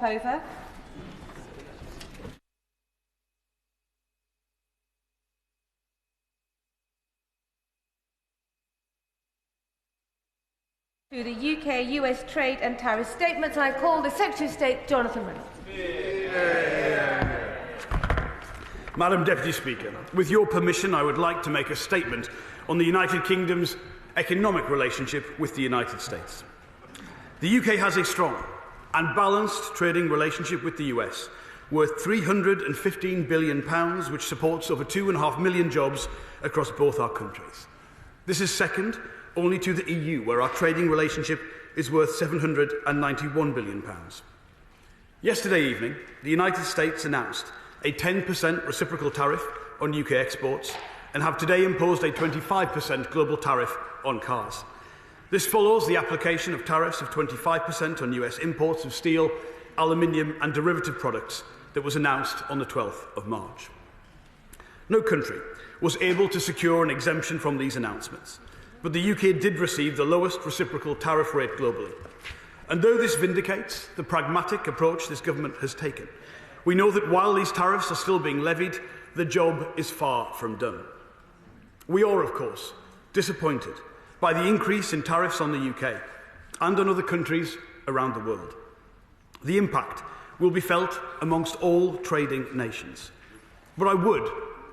Over. To the UK-US trade and tariff statements, I call the Secretary of State, Jonathan Reynolds. Madam Deputy Speaker, with your permission, I would like to make a statement on the United Kingdom's economic relationship with the United States. The UK has a strong and balanced trading relationship with the US, worth £315 billion, which supports over 2.5 million jobs across both our countries. This is second only to the EU, where our trading relationship is worth £791 billion. Yesterday evening, the United States announced a 10% reciprocal tariff on UK exports and have today imposed a 25% global tariff on cars. This follows the application of tariffs of 25% on US imports of steel, aluminium and derivative products that was announced on the 12th of March. No country was able to secure an exemption from these announcements, but the UK did receive the lowest reciprocal tariff rate globally. And though this vindicates the pragmatic approach this government has taken, we know that while these tariffs are still being levied, the job is far from done. We are, of course, disappointed by the increase in tariffs on the UK and on other countries around the world. The impact will be felt amongst all trading nations. But I would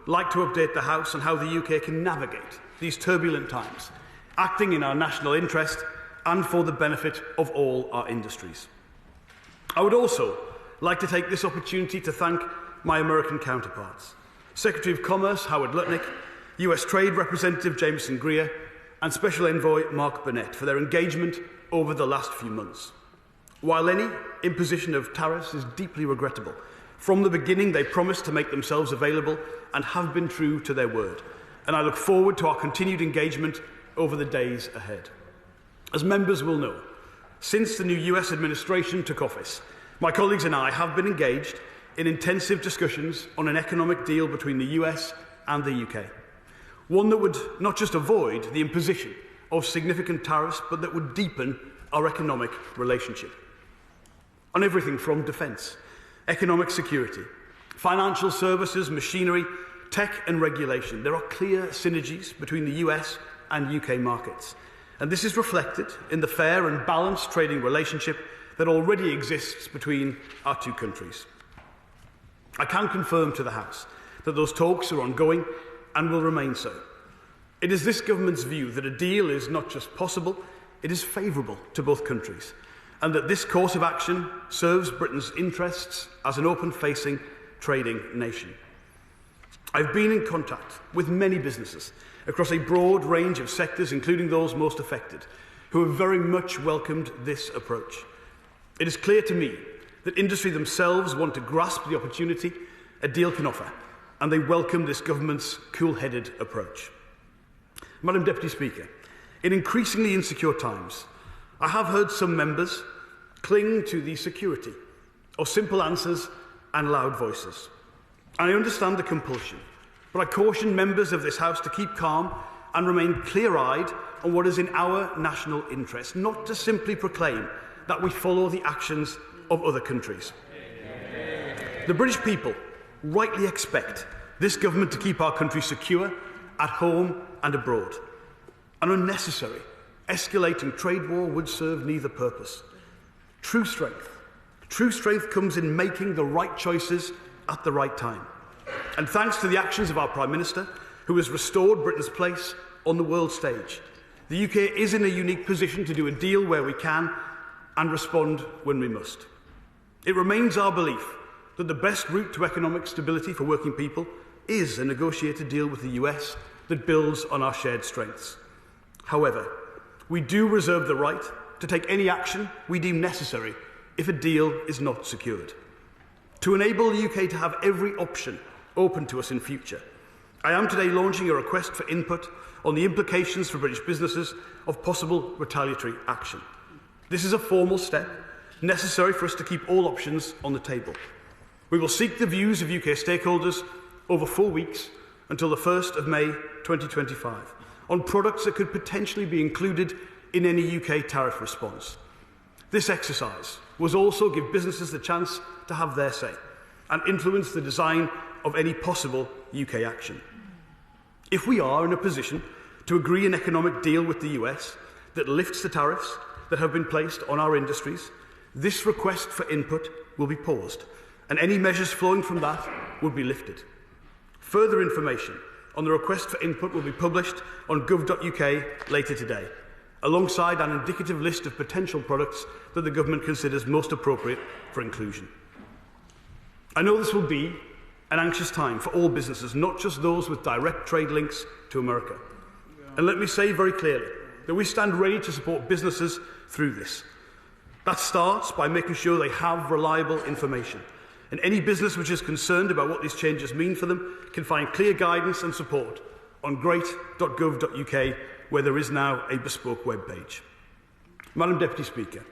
like to update the House on how the UK can navigate these turbulent times, acting in our national interest and for the benefit of all our industries. I would also like to take this opportunity to thank my American counterparts, Secretary of Commerce Howard Lutnick, US Trade Representative Jameson Greer, and Special Envoy Mark Burnett for their engagement over the last few months. While any imposition of tariffs is deeply regrettable, from the beginning they promised to make themselves available and have been true to their word, and I look forward to our continued engagement over the days ahead. As members will know, since the new US administration took office, my colleagues and I have been engaged in intensive discussions on an economic deal between the US and the UK. One that would not just avoid the imposition of significant tariffs, but that would deepen our economic relationship. On everything from defence, economic security, financial services, machinery, tech and regulation, there are clear synergies between the US and UK markets. And this is reflected in the fair and balanced trading relationship that already exists between our two countries. I can confirm to the House that those talks are ongoing and will remain so. It is this government's view that a deal is not just possible, it is favourable to both countries, and that this course of action serves Britain's interests as an open-facing trading nation. I've been in contact with many businesses across a broad range of sectors, including those most affected, who have very much welcomed this approach. It is clear to me that industry themselves want to grasp the opportunity a deal can offer, and they welcome this government's cool-headed approach. Madam Deputy Speaker, in increasingly insecure times, I have heard some members cling to the security of simple answers and loud voices. I understand the compulsion, but I caution members of this House to keep calm and remain clear-eyed on what is in our national interest, not to simply proclaim that we follow the actions of other countries. The British people rightly expect this government to keep our country secure at home and abroad. An unnecessary, escalating trade war would serve neither purpose. True strength comes in making the right choices at the right time. And thanks to the actions of our Prime Minister, who has restored Britain's place on the world stage, the UK is in a unique position to do a deal where we can and respond when we must. It remains our belief that the best route to economic stability for working people is a negotiated deal with the US that builds on our shared strengths. However, we do reserve the right to take any action we deem necessary if a deal is not secured. To enable the UK to have every option open to us in future, I am today launching a request for input on the implications for British businesses of possible retaliatory action. This is a formal step necessary for us to keep all options on the table. We will seek the views of UK stakeholders over 4 weeks until the 1st of May 2025 on products that could potentially be included in any UK tariff response. This exercise was also give businesses the chance to have their say and influence the design of any possible UK action. If we are in a position to agree an economic deal with the US that lifts the tariffs that have been placed on our industries, this request for input will be paused, and any measures flowing from that will be lifted. Further information on the request for input will be published on gov.uk later today, alongside an indicative list of potential products that the government considers most appropriate for inclusion. I know this will be an anxious time for all businesses, not just those with direct trade links to America. And let me say very clearly that we stand ready to support businesses through this. That starts by making sure they have reliable information. And any business which is concerned about what these changes mean for them can find clear guidance and support on great.gov.uk, where there is now a bespoke web page. Madam Deputy Speaker,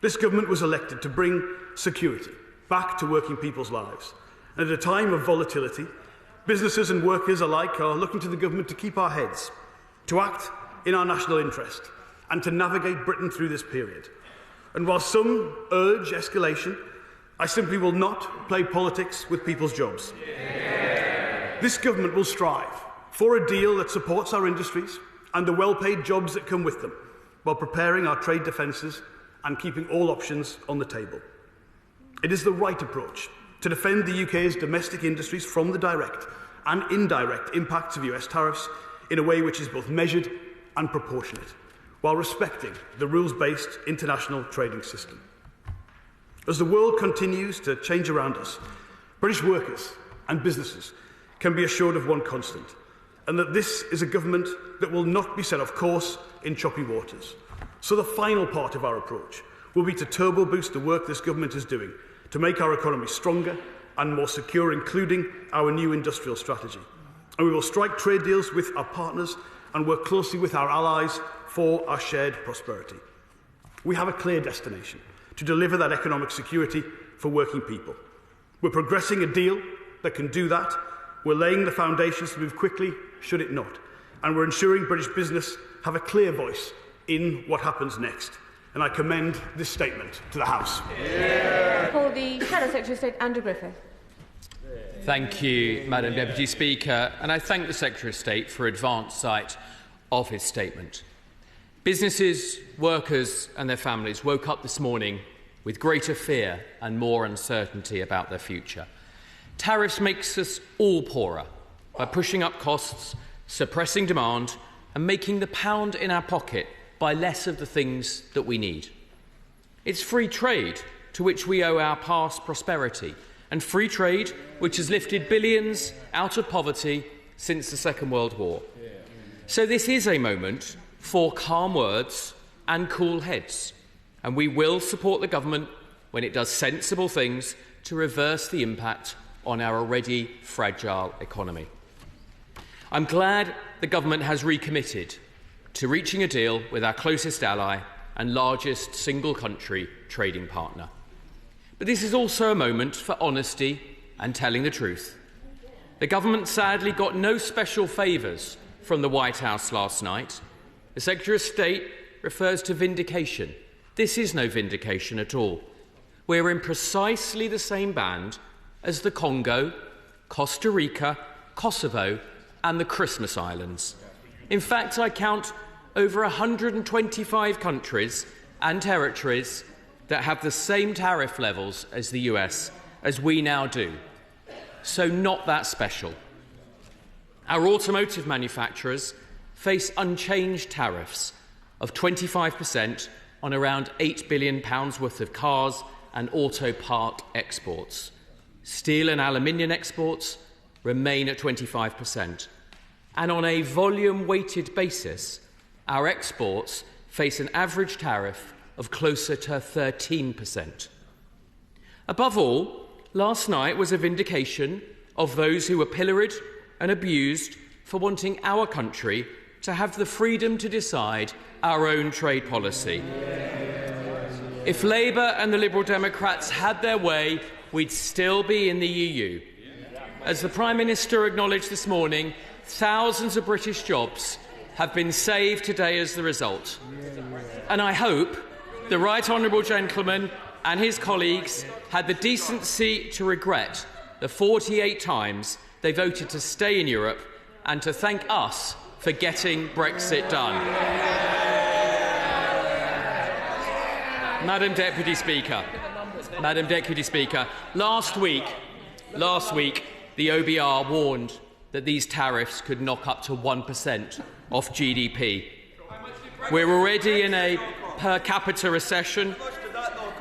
this government was elected to bring security back to working people's lives. And at a time of volatility, businesses and workers alike are looking to the government to keep our heads, to act in our national interest, and to navigate Britain through this period. And while some urge escalation, I simply will not play politics with people's jobs. Yeah. This government will strive for a deal that supports our industries and the well-paid jobs that come with them, while preparing our trade defences and keeping all options on the table. It is the right approach to defend the UK's domestic industries from the direct and indirect impacts of US tariffs in a way which is both measured and proportionate, while respecting the rules-based international trading system. As the world continues to change around us, British workers and businesses can be assured of one constant, and that this is a government that will not be set off course in choppy waters. So the final part of our approach will be to turbo boost the work this government is doing to make our economy stronger and more secure, including our new industrial strategy. And we will strike trade deals with our partners and work closely with our allies for our shared prosperity. We have a clear destination to deliver that economic security for working people. We're progressing a deal that can do that. We're laying the foundations to move quickly, should it not. And we're ensuring British business have a clear voice in what happens next. And I commend this statement to the House. Yeah. For the Shadow Secretary of State, Andrew Griffith. Thank you, Madam Deputy Speaker, and I thank the Secretary of State for advance sight of his statement. Businesses, workers and their families woke up this morning with greater fear and more uncertainty about their future. Tariffs makes us all poorer by pushing up costs, suppressing demand and making the pound in our pocket buy less of the things that we need. It's free trade to which we owe our past prosperity, and free trade which has lifted billions out of poverty since the Second World War. So this is a moment for calm words and cool heads, and we will support the government when it does sensible things to reverse the impact on our already fragile economy. I'm glad the government has recommitted to reaching a deal with our closest ally and largest single country trading partner. But this is also a moment for honesty and telling the truth. The government sadly got no special favours from the White House last night. The Secretary of State refers to vindication. This is no vindication at all. We're in precisely the same band as the Congo, Costa Rica, Kosovo and the Christmas Islands. In fact, I count over 125 countries and territories that have the same tariff levels as the US as we now do. So not that special. Our automotive manufacturers face unchanged tariffs of 25% on around £8 billion worth of cars and auto part exports. Steel and aluminium exports remain at 25%. And on a volume-weighted basis, our exports face an average tariff of closer to 13%. Above all, last night was a vindication of those who were pilloried and abused for wanting our country to have the freedom to decide our own trade policy. If Labour and the Liberal Democrats had their way, we'd still be in the EU. As the Prime Minister acknowledged this morning, thousands of British jobs have been saved today as the result. And I hope the Right Honourable Gentleman and his colleagues had the decency to regret the 48 times they voted to stay in Europe and to thank us for getting Brexit done. Madam Deputy Speaker, last week, the OBR warned that these tariffs could knock up to 1% off GDP. We're already in a per capita recession,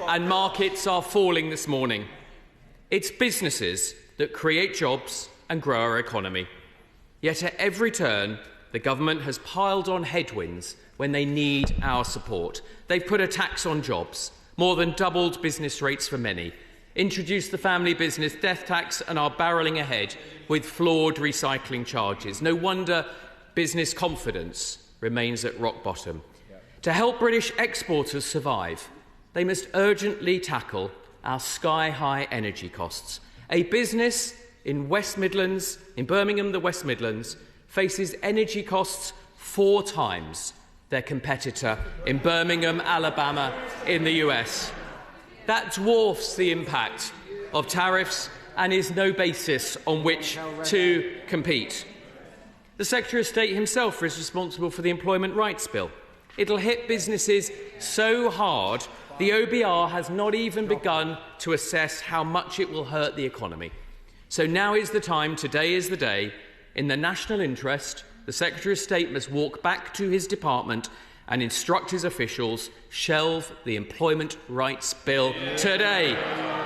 and markets are falling this morning. It's businesses that create jobs and grow our economy. Yet at every turn, the government has piled on headwinds when they need our support. They've put a tax on jobs, more than doubled business rates for many, introduced the family business death tax, and are barrelling ahead with flawed recycling charges. No wonder business confidence remains at rock bottom. To help British exporters survive, they must urgently tackle our sky-high energy costs. A business in Birmingham, the West Midlands, faces energy costs 4 times their competitor in Birmingham, Alabama, in the US. That dwarfs the impact of tariffs and is no basis on which to compete. The Secretary of State himself is responsible for the Employment Rights Bill. It'll hit businesses so hard the OBR has not even begun to assess how much it will hurt the economy. So now is the time, today is the day. In the national interest, the Secretary of State must walk back to his department and instruct his officials, shelve the Employment Rights Bill today.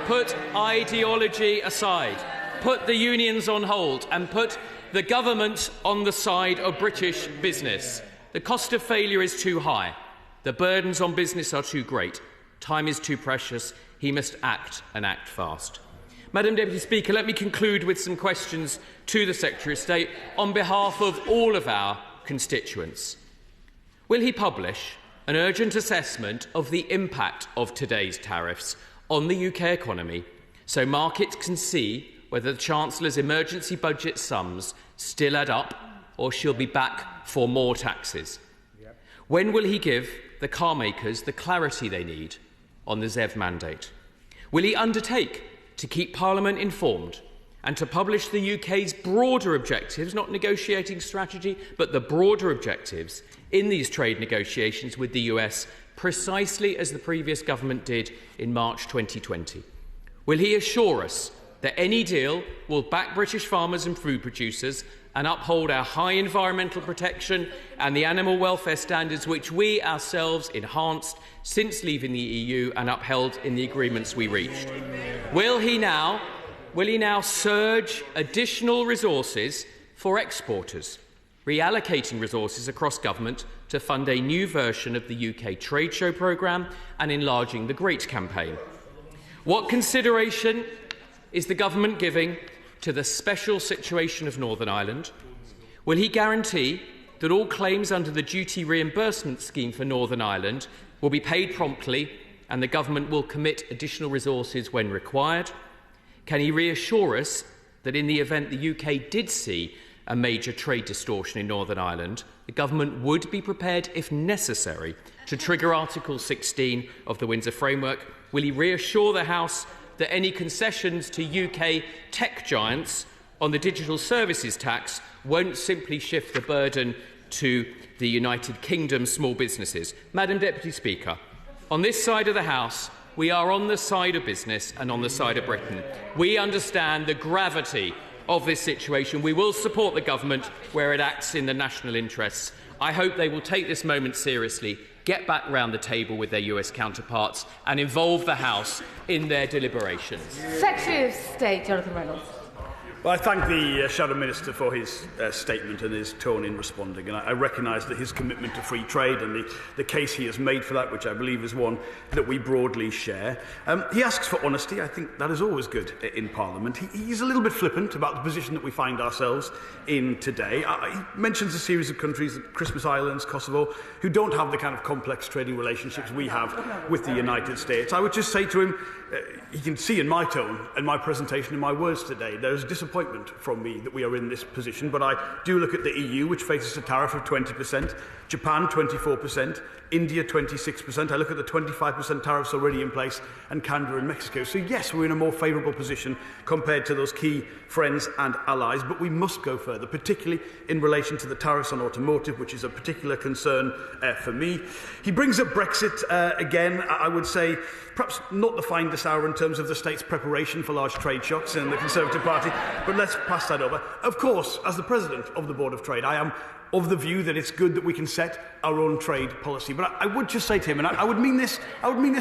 Put ideology aside, put the unions on hold, and put the government on the side of British business. The cost of failure is too high. The burdens on business are too great. Time is too precious. He must act, and act fast. Madam Deputy Speaker, let me conclude with some questions to the Secretary of State on behalf of all of our constituents. Will he publish an urgent assessment of the impact of today's tariffs on the UK economy so markets can see whether the Chancellor's emergency budget sums still add up or she'll be back for more taxes? When will he give the car makers the clarity they need on the ZEV mandate? Will he undertake to keep Parliament informed and to publish the UK's broader objectives, not negotiating strategy, but the broader objectives in these trade negotiations with the US, precisely as the previous government did in March 2020? Will he assure us that any deal will back British farmers and food producers and uphold our high environmental protection and the animal welfare standards which we ourselves enhanced since leaving the EU and upheld in the agreements we reached? Will he now surge additional resources for exporters, reallocating resources across government to fund a new version of the UK trade show programme and enlarging the GREAT campaign? What consideration is the government giving to the special situation of Northern Ireland? Will he guarantee that all claims under the duty reimbursement scheme for Northern Ireland will be paid promptly and the government will commit additional resources when required? Can he reassure us that in the event the UK did see a major trade distortion in Northern Ireland, the government would be prepared, if necessary, to trigger Article 16 of the Windsor Framework? Will he reassure the House that any concessions to UK tech giants on the digital services tax won't simply shift the burden to the United Kingdom small businesses? Madam Deputy Speaker, on this side of the House, we are on the side of business and on the side of Britain. We understand the gravity of this situation. We will support the government where it acts in the national interests. I hope they will take this moment seriously, get back round the table with their US counterparts and involve the House in their deliberations. Secretary of State Jonathan Reynolds. Well, I thank the Shadow Minister for his statement and his tone in responding, and I recognise that his commitment to free trade and the case he has made for that, which I believe is one that we broadly share. He asks for honesty. I think that is always good in Parliament. He's a little bit flippant about the position that we find ourselves in today. He mentions a series of countries, Christmas Islands, Kosovo, who don't have the kind of complex trading relationships we have with the United States. I would just say to him, you can see in my tone and my presentation and my words today, there is disappointment from me that we are in this position. But I do look at the EU, which faces a tariff of 20%, Japan 24%, India 26%. I look at the 25% tariffs already in place, and Canada and Mexico. So yes, we're in a more favourable position compared to those key friends and allies, but we must go further, particularly in relation to the tariffs on automotive, which is a particular concern for me. He brings up Brexit again. I would say perhaps not the finest hour in terms of the state's preparation for large trade shocks in the Conservative Party, but let's pass that over. Of course, as the President of the Board of Trade, I am of the view that it's good that we can set our own trade policy. But I would just say to him, and I would mean this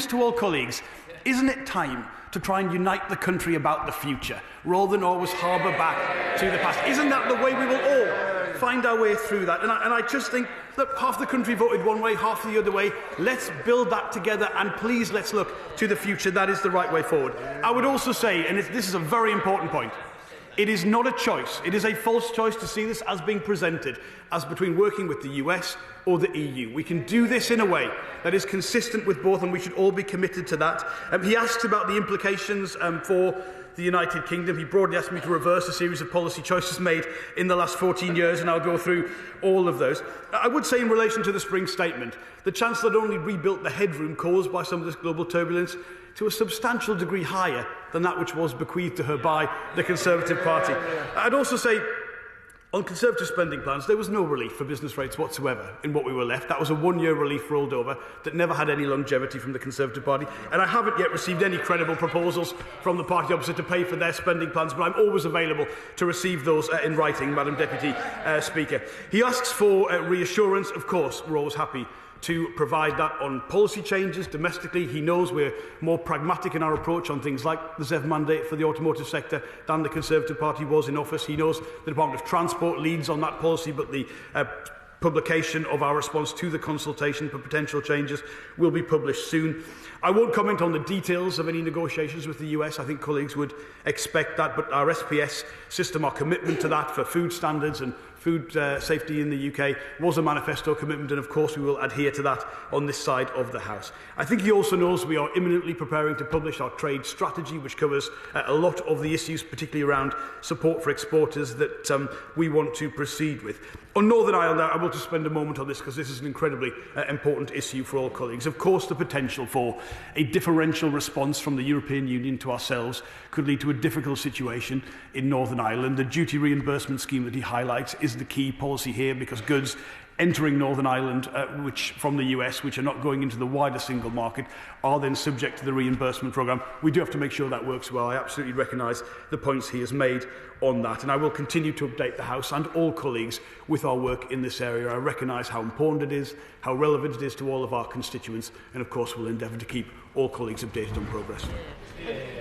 to all colleagues, isn't it time to try and unite the country about the future, rather than always harbour back to the past? Isn't that the way we will all find our way through that? And I just think, look, half the country voted one way, half the other way. Let's build that together, and please let's look to the future. That is the right way forward. I would also say, and this is a very important point, it is not a choice. It is a false choice to see this as being presented as between working with the US or the EU. We can do this in a way that is consistent with both, and we should all be committed to that. He asks about the implications for the United Kingdom. He broadly asked me to reverse a series of policy choices made in the last 14 years, and I'll go through all of those. I would say in relation to the spring statement, the Chancellor not only rebuilt the headroom caused by some of this global turbulence to a substantial degree higher than that which was bequeathed to her by the Conservative Party. I'd also say, on Conservative spending plans, there was no relief for business rates whatsoever in what we were left. That was a one-year relief rolled over that never had any longevity from the Conservative Party. And I haven't yet received any credible proposals from the party opposite to pay for their spending plans, but I'm always available to receive those in writing, Madam Deputy Speaker. He asks for reassurance. Of course, we're always happy to provide that on policy changes domestically. He knows we're more pragmatic in our approach on things like the ZEV mandate for the automotive sector than the Conservative Party was in office. He knows the Department of Transport leads on that policy, but the publication of our response to the consultation for potential changes will be published soon. I won't comment on the details of any negotiations with the US. I think colleagues would expect that, but our SPS system, our commitment to that for food standards and food safety in the UK was a manifesto commitment, and of course we will adhere to that on this side of the House. I think he also knows we are imminently preparing to publish our trade strategy, which covers a lot of the issues, particularly around support for exporters, that we want to proceed with. On Northern Ireland, I will just spend a moment on this because this is an incredibly important issue for all colleagues. Of course, the potential for a differential response from the European Union to ourselves could lead to a difficult situation in Northern Ireland. The duty reimbursement scheme that he highlights is the key policy here, because goods entering Northern Ireland from the US, which are not going into the wider single market, are then subject to the reimbursement programme. We do have to make sure that works well. I absolutely recognise the points he has made on that, and I will continue to update the House and all colleagues with our work in this area. I recognise how important it is, how relevant it is to all of our constituents, and of course we'll endeavour to keep all colleagues updated on progress.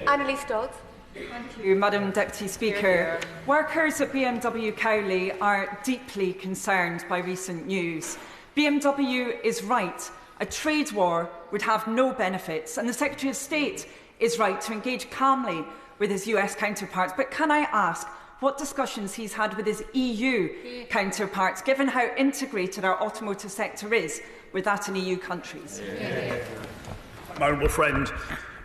Annalise Dodds. Thank you, Madam Deputy Speaker. Workers at BMW Cowley are deeply concerned by recent news. BMW is right. A trade war would have no benefits, and the Secretary of State is right to engage calmly with his US counterparts. But can I ask what discussions he's had with his EU counterparts, given how integrated our automotive sector is with that in EU countries? My honourable friend,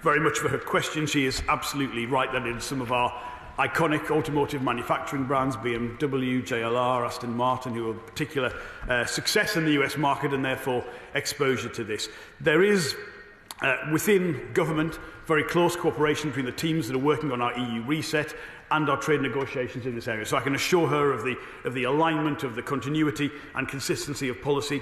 very much for her question. She is absolutely right that in some of our iconic automotive manufacturing brands, BMW, JLR, Aston Martin, who are a particular success in the US market and therefore exposure to this. There is, within government, very close cooperation between the teams that are working on our EU reset and our trade negotiations in this area. So I can assure her of the alignment, of the continuity and consistency of policy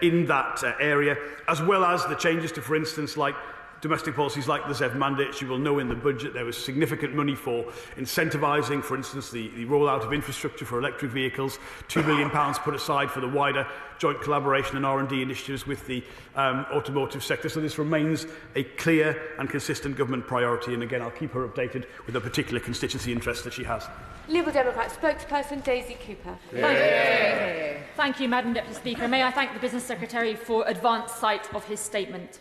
in that area, as well as the changes to, for instance, like domestic policies like the ZEV mandate. She will know in the budget there was significant money for incentivising, for instance, the rollout of infrastructure for electric vehicles, £2 billion put aside for the wider joint collaboration and R&D initiatives with the automotive sector. So this remains a clear and consistent government priority, and again I'll keep her updated with the particular constituency interest that she has. Liberal Democrat spokesperson Daisy Cooper. Thank you, Madam Deputy Speaker. May I thank the Business Secretary for advance sight of his statement.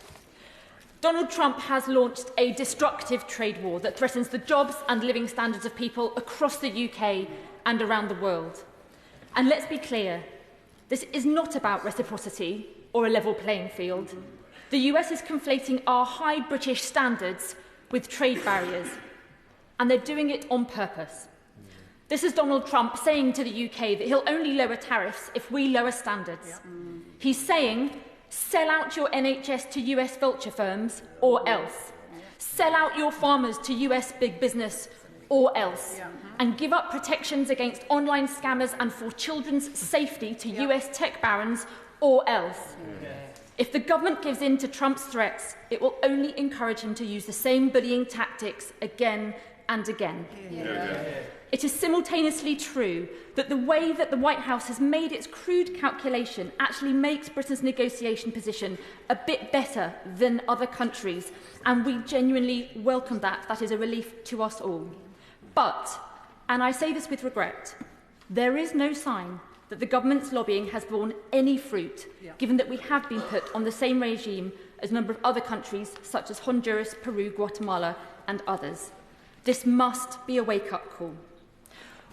Donald Trump has launched a destructive trade war that threatens the jobs and living standards of people across the UK and around the world. And let's be clear, this is not about reciprocity or a level playing field. The US is conflating our high British standards with trade barriers. And they're doing it on purpose. This is Donald Trump saying to the UK that he'll only lower tariffs if we lower standards. Yep. He's saying, sell out your NHS to US vulture firms or else. Sell out your farmers to US big business or else. And give up protections against online scammers and for children's safety to US tech barons or else. If the government gives in to Trump's threats, it will only encourage him to use the same bullying tactics again and again. It is simultaneously true that the way that the White House has made its crude calculation actually makes Britain's negotiation position a bit better than other countries, and we genuinely welcome that. That is a relief to us all. But, and I say this with regret, there is no sign that the government's lobbying has borne any fruit, given that we have been put on the same regime as a number of other countries, such as Honduras, Peru, Guatemala and others. This must be a wake-up call.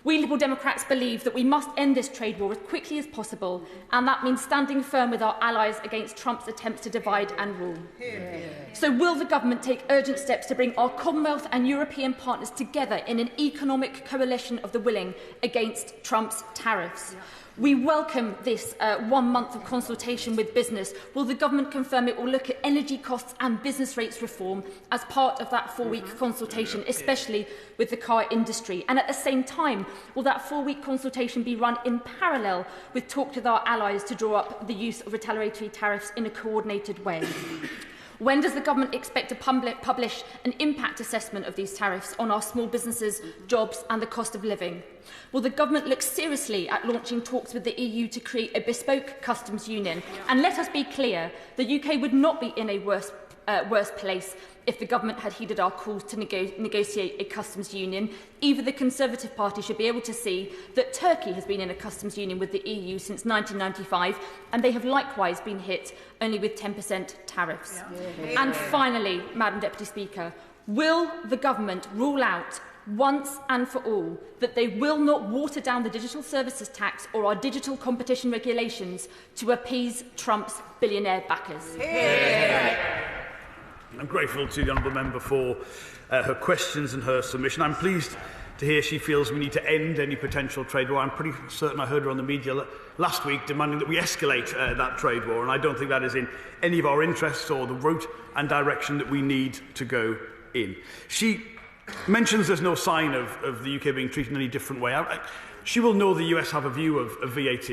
We Liberal Democrats believe that we must end this trade war as quickly as possible, and that means standing firm with our allies against Trump's attempts to divide and rule. So will the government take urgent steps to bring our Commonwealth and European partners together in an economic coalition of the willing against Trump's tariffs? We welcome this 1 month of consultation with business. Will the government confirm it will look at energy costs and business rates reform as part of that 4-week consultation, especially with the car industry? And at the same time, will that 4-week consultation be run in parallel with talks with our allies to draw up the use of retaliatory tariffs in a coordinated way? When does the government expect to publish an impact assessment of these tariffs on our small businesses, jobs and the cost of living? Will the government look seriously at launching talks with the EU to create a bespoke customs union? And let us be clear, the UK would not be in a worse place if the government had heeded our calls to negotiate a customs union. Even the Conservative Party should be able to see that Turkey has been in a customs union with the EU since 1995, and they have likewise been hit only with 10% tariffs. And finally, Madam Deputy Speaker, will the government rule out once and for all that they will not water down the digital services tax or our digital competition regulations to appease Trump's billionaire backers? I'm grateful to the honourable member for her questions and her submission. I'm pleased to hear she feels we need to end any potential trade war. I'm pretty certain I heard her on the media last week demanding that we escalate that trade war, and I don't think that is in any of our interests or the route and direction that we need to go in. She mentions there's no sign of the UK being treated in any different way. She will know the US have a view of VAT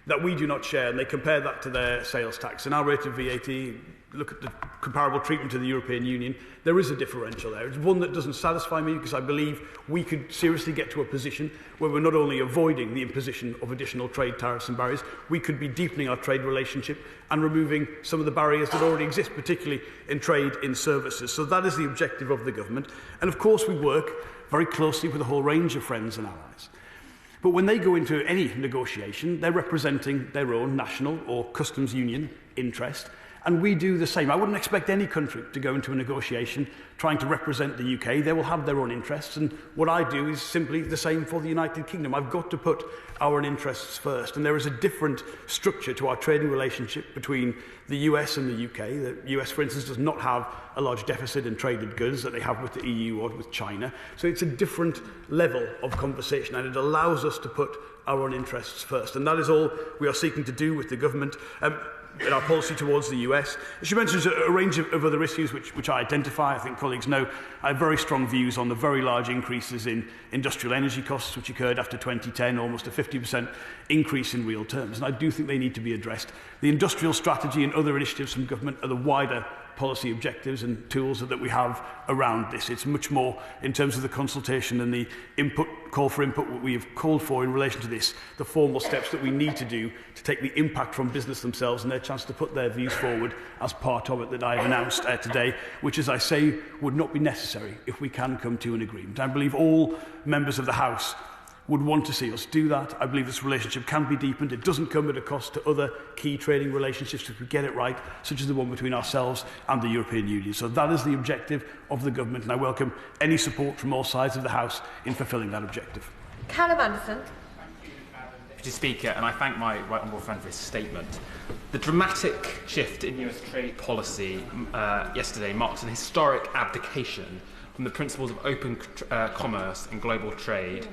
that we do not share, and they compare that to their sales tax. And our rate of VAT, look at the comparable treatment to the European Union, there is a differential there. It's one that doesn't satisfy me, because I believe we could seriously get to a position where we're not only avoiding the imposition of additional trade tariffs and barriers, we could be deepening our trade relationship and removing some of the barriers that already exist, particularly in trade in services. So that is the objective of the government. And of course we work very closely with a whole range of friends and allies. But when they go into any negotiation, they're representing their own national or customs union interest, and we do the same. I wouldn't expect any country to go into a negotiation trying to represent the UK. They will have their own interests, and what I do is simply the same for the United Kingdom. I've got to put our own interests first, and there is a different structure to our trading relationship between the US and the UK. The US, for instance, does not have a large deficit in traded goods that they have with the EU or with China. So it's a different level of conversation, and it allows us to put our own interests first. And that is all we are seeking to do with the government in our policy towards the US. She mentions a range of other issues which I identify. I think colleagues know I have very strong views on the very large increases in industrial energy costs which occurred after 2010, almost a 50% increase in real terms. And I do think they need to be addressed. The industrial strategy and other initiatives from government are the wider policy objectives and tools that we have around this. It's much more in terms of the consultation and the call for input what we have called for in relation to this, the formal steps that we need to do to take the impact from business themselves and their chance to put their views forward as part of it that I have announced today, which, as I say, would not be necessary if we can come to an agreement. I believe all members of the House would want to see us do that. I believe this relationship can be deepened. It doesn't come at a cost to other key trading relationships if we get it right, such as the one between ourselves and the European Union. So that is the objective of the government, and I welcome any support from all sides of the House in fulfilling that objective. Callum Anderson. Deputy Speaker, and I thank my right honourable friend for his statement. The dramatic shift in US trade policy yesterday marks an historic abdication from the principles of open commerce and global trade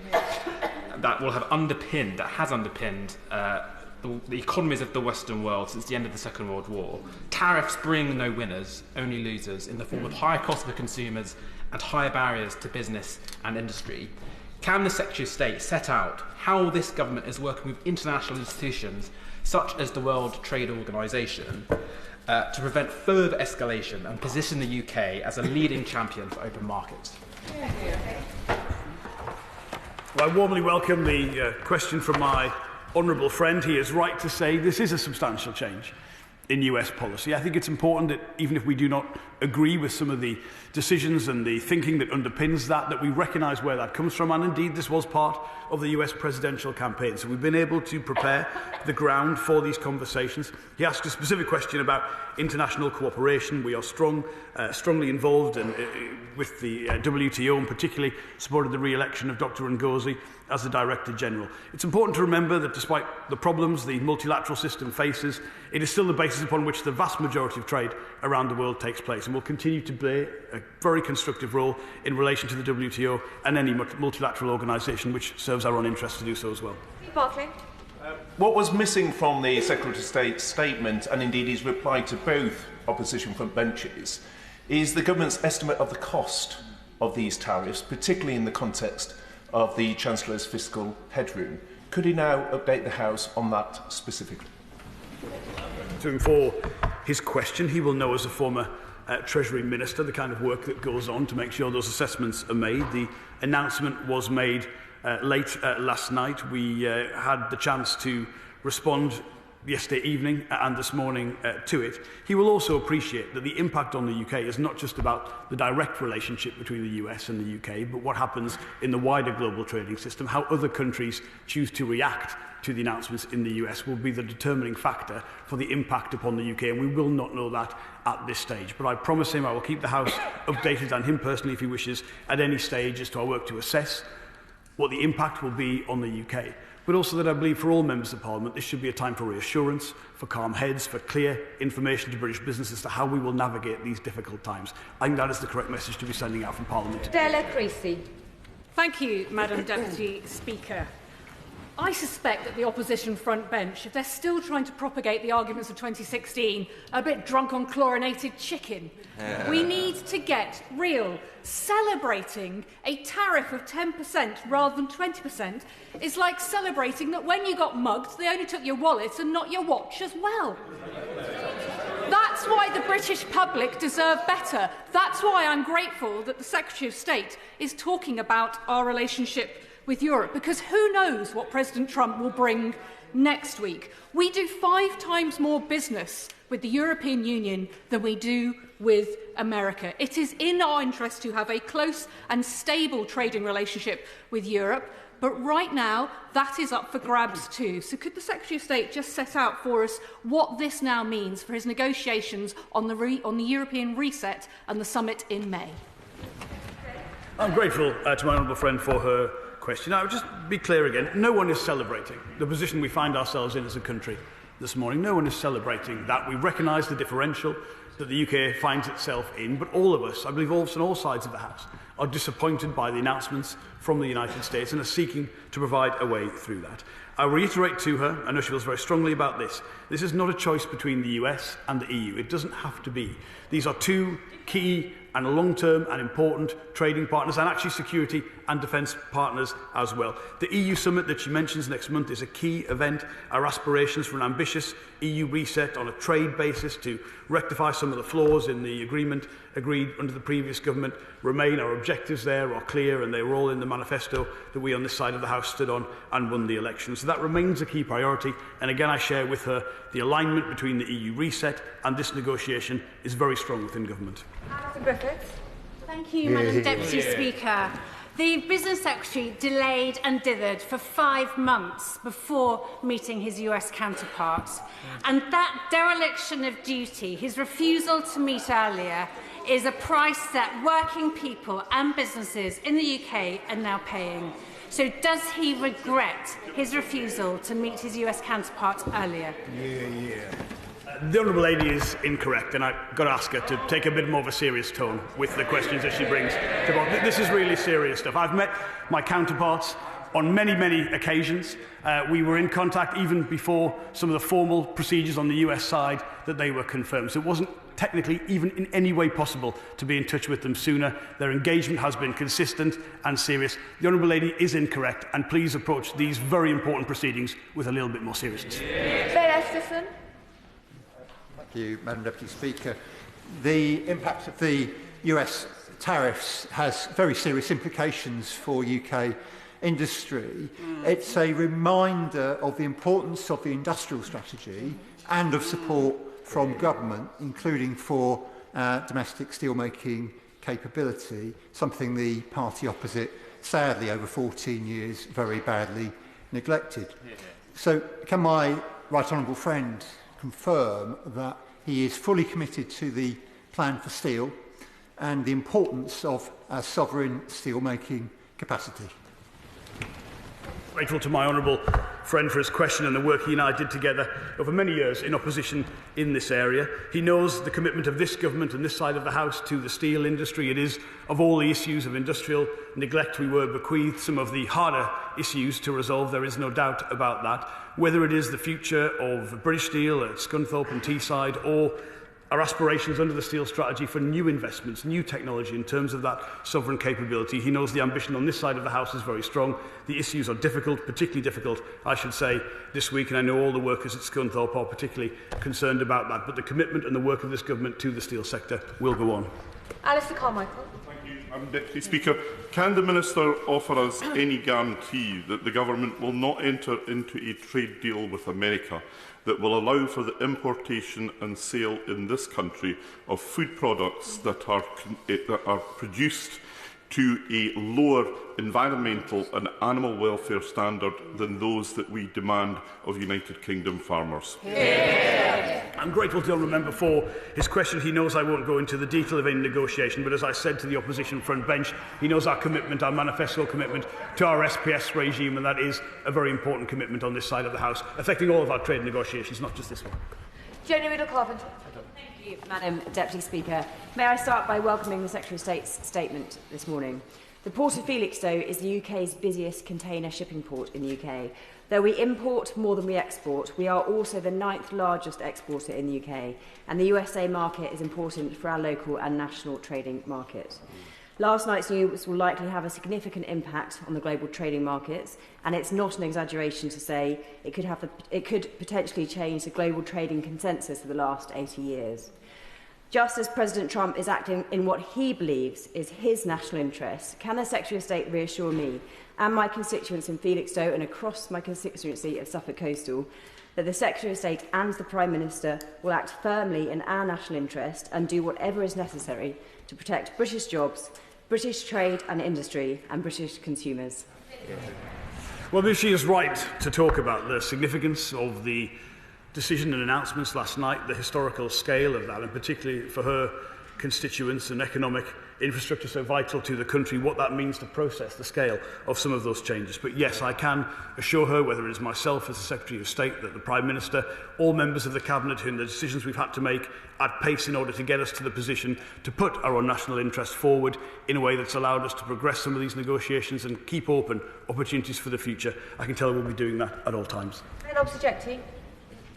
that has underpinned the economies of the Western world since the end of the Second World War. Tariffs bring no winners, only losers, in the form of higher costs for consumers and higher barriers to business and industry. Can the Secretary of State set out how this government is working with international institutions such as the World Trade Organization to prevent further escalation and position the UK as a leading champion for open markets? Well, I warmly welcome the question from my honourable friend. He is right to say this is a substantial change in US policy. I think it's important that even if we do not agree with some of the decisions and the thinking that underpins that we recognise where that comes from, and indeed this was part of the US presidential campaign. So we've been able to prepare the ground for these conversations. He asked a specific question about international cooperation. We are strongly involved with the WTO, and particularly supported the re-election of Dr. Ngozi as the Director General. It's important to remember that despite the problems the multilateral system faces, it is still the basis upon which the vast majority of trade around the world takes place, and will continue to play a very constructive role in relation to the WTO and any multilateral organisation which serves our own interests to do so as well. Barclay. What was missing from the Secretary of State's statement, and indeed his reply to both opposition front benches, is the government's estimate of the cost of these tariffs, particularly in the context of the Chancellor's fiscal headroom. Could he now update the House on that specifically? For his question, he will know as a former Treasury Minister the kind of work that goes on to make sure those assessments are made. The announcement was made late last night. We had the chance to respond yesterday evening and this morning to it. He will also appreciate that the impact on the UK is not just about the direct relationship between the US and the UK, but what happens in the wider global trading system. How other countries choose to react to the announcements in the US will be the determining factor for the impact upon the UK, and we will not know that at this stage. But I promise him I will keep the House updated, and him personally if he wishes, at any stage as to our work to assess what the impact will be on the UK. But also that I believe for all members of Parliament this should be a time for reassurance, for calm heads, for clear information to British business as to how we will navigate these difficult times. I think that is the correct message to be sending out from Parliament. Stella Creasy. Thank you, Madam Deputy Speaker. I suspect that the opposition front bench, if they're still trying to propagate the arguments of 2016, are a bit drunk on chlorinated chicken. We need to get real. Celebrating a tariff of 10% rather than 20% is like celebrating that when you got mugged, they only took your wallet and not your watch as well. That's why the British public deserve better. That's why I'm grateful that the Secretary of State is talking about our relationship with Europe, because who knows what President Trump will bring next week. We do 5 times more business with the European Union than we do with America. It is in our interest to have a close and stable trading relationship with Europe, but right now that is up for grabs too. So could the Secretary of State just set out for us what this now means for his negotiations on the European reset and the summit in May? I'm grateful to my honourable friend for her question. I would just be clear again, no one is celebrating the position we find ourselves in as a country this morning. No one is celebrating that. We recognise the differential that the UK finds itself in, but all of us, I believe all on all sides of the House, are disappointed by the announcements from the United States and are seeking to provide a way through that. I reiterate to her, I know she feels very strongly about this, this is not a choice between the US and the EU. It doesn't have to be. These are two key and long-term and important trading partners, and actually security and defence partners as well. The EU summit that she mentions next month is a key event. Our aspirations for an ambitious EU reset on a trade basis to rectify some of the flaws in the agreement agreed under the previous government remain. Our objectives there are clear, and they were all in the manifesto that we on this side of the House stood on and won the election. So that remains a key priority, and again I share with her the alignment between the EU reset and this negotiation is very strong within government. Thank you, Madam Deputy Speaker. The Business Secretary delayed and dithered for 5 months before meeting his US counterparts. And that dereliction of duty, his refusal to meet earlier, is a price that working people and businesses in the UK are now paying. So does he regret his refusal to meet his US counterpart earlier? The Honourable Lady is incorrect, and I've got to ask her to take a bit more of a serious tone with the questions that she brings to board. This is really serious stuff. I've met my counterparts on many, many occasions. We were in contact even before some of the formal procedures on the US side that they were confirmed. So it wasn't technically even in any way possible to be in touch with them sooner. Their engagement has been consistent and serious. The Honourable Lady is incorrect, and please approach these very important proceedings with a little bit more seriousness. Ben Esterson. Thank you, Madam Deputy Speaker. The impact of the US tariffs has very serious implications for UK industry. It's a reminder of the importance of the industrial strategy and of support from government, including for domestic steelmaking capability, something the party opposite, sadly, over 14 years, very badly neglected. So can my right honourable friend confirm that he is fully committed to the plan for steel and the importance of sovereign steelmaking capacity? Grateful to my honourable friend for his question and the work he and I did together over many years in opposition in this area. He knows the commitment of this government and this side of the House to the steel industry. It is, of all the issues of industrial neglect, we were bequeathed some of the harder issues to resolve. There is no doubt about that. Whether it is the future of British Steel at Scunthorpe and Teesside, or our aspirations under the steel strategy for new investments, new technology in terms of that sovereign capability. He knows the ambition on this side of the House is very strong. The issues are difficult, particularly difficult, I should say, this week, and I know all the workers at Scunthorpe are particularly concerned about that. But the commitment and the work of this government to the steel sector will go on. Alistair Carmichael. Thank you, Madam Deputy Speaker. Can the Minister offer us any guarantee that the Government will not enter into a trade deal with America that will allow for the importation and sale in this country of food products that are produced to a lower environmental and animal welfare standard than those that we demand of United Kingdom farmers? I'm grateful to the honourable member for his question. He knows I won't go into the detail of any negotiation, but as I said to the opposition front bench, he knows our commitment, our manifesto commitment to our SPS regime, and that is a very important commitment on this side of the House, affecting all of our trade negotiations, not just this one. Jenny Riddle-Carpenter. Thank you, Madam Deputy Speaker. May I start by welcoming the Secretary of State's statement this morning. The Port of Felixstowe is the UK's busiest container shipping port in the UK. Though we import more than we export, we are also the 9th largest exporter in the UK, and the USA market is important for our local and national trading market. Last night's news will likely have a significant impact on the global trading markets, and it's not an exaggeration to say it could potentially change the global trading consensus of the last 80 years. Just as President Trump is acting in what he believes is his national interest, can the Secretary of State reassure me and my constituents in Felixstowe and across my constituency of Suffolk Coastal that the Secretary of State and the Prime Minister will act firmly in our national interest and do whatever is necessary to protect British jobs, British trade and industry and British consumers? Well, she is right to talk about the significance of the decision and announcements last night, the historical scale of that, and particularly for her constituents and economic infrastructure so vital to the country, what that means to process the scale of some of those changes. But yes, I can assure her, whether it is myself as the Secretary of State, that the Prime Minister, all members of the Cabinet, and the decisions we've had to make at pace in order to get us to the position to put our own national interest forward in a way that's allowed us to progress some of these negotiations and keep open opportunities for the future. I can tell her we'll be doing that at all times.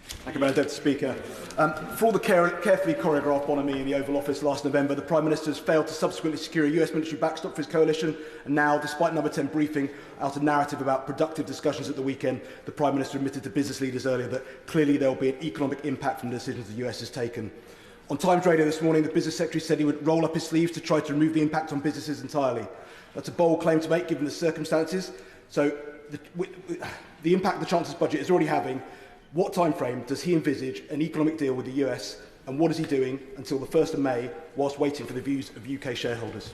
Thank you, Madam Deputy Speaker. For the carefully choreographed bonhomie in the Oval Office last November, the Prime Minister has failed to subsequently secure a US military backstop for his coalition, and now, despite Number 10 briefing out a narrative about productive discussions at the weekend, the Prime Minister admitted to business leaders earlier that clearly there will be an economic impact from the decisions the US has taken. On Times Radio this morning, the Business Secretary said he would roll up his sleeves to try to remove the impact on businesses entirely. That's a bold claim to make, given the circumstances. So the impact the Chancellor's budget is already having. What time frame does he envisage an economic deal with the US, and what is he doing until the 1st of May whilst waiting for the views of UK shareholders?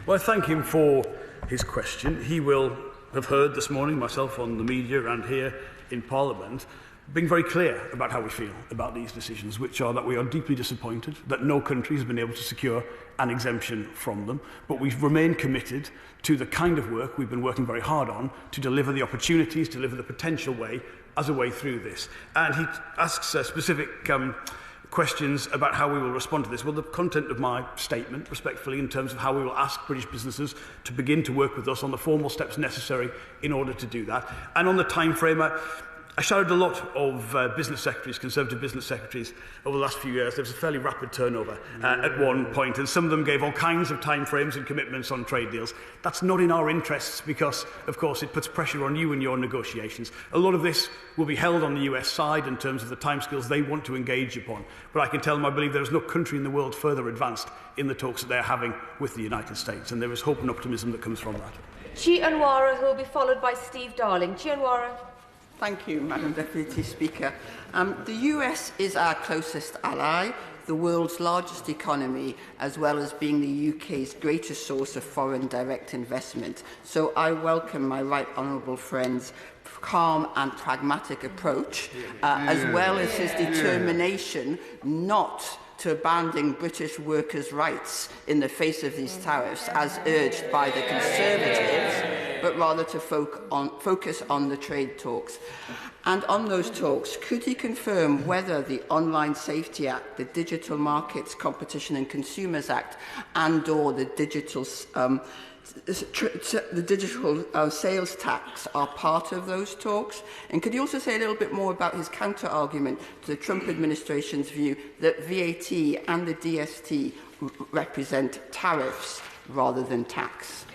Well, I thank him for his question. He will have heard this morning, myself on the media and here in Parliament, being very clear about how we feel about these decisions, which are that we are deeply disappointed that no country has been able to secure an exemption from them, but we remain committed to the kind of work we've been working very hard on to deliver the opportunities, deliver the potential way as a way through this. And he asks specific questions about how we will respond to this. Well, the content of my statement, respectfully, in terms of how we will ask British businesses to begin to work with us on the formal steps necessary in order to do that. And on the time frame, I shadowed a lot of business secretaries, Conservative business secretaries, over the last few years. There was a fairly rapid turnover at one point, and some of them gave all kinds of timeframes and commitments on trade deals. That's not in our interests because, of course, it puts pressure on you in your negotiations. A lot of this will be held on the US side in terms of the timescales they want to engage upon. But I can tell them I believe there is no country in the world further advanced in the talks that they're having with the United States, and there is hope and optimism that comes from that. Chi Anwara, who will be followed by Steve Darling. Chi Anwara. Thank you, Madam Deputy Speaker. The US is our closest ally, the world's largest economy, as well as being the UK's greatest source of foreign direct investment. So I welcome my right honourable friend's calm and pragmatic approach, as well as his determination not to abandon British workers' rights in the face of these tariffs, as urged by the Conservatives, but rather to focus on the trade talks. And on those talks, could he confirm whether the Online Safety Act, the Digital Markets Competition and Consumers Act, and/or the digital sales tax are part of those talks? And could you also say a little bit more about his counter-argument to the Trump administration's view that VAT and the DST represent tariffs rather than tax?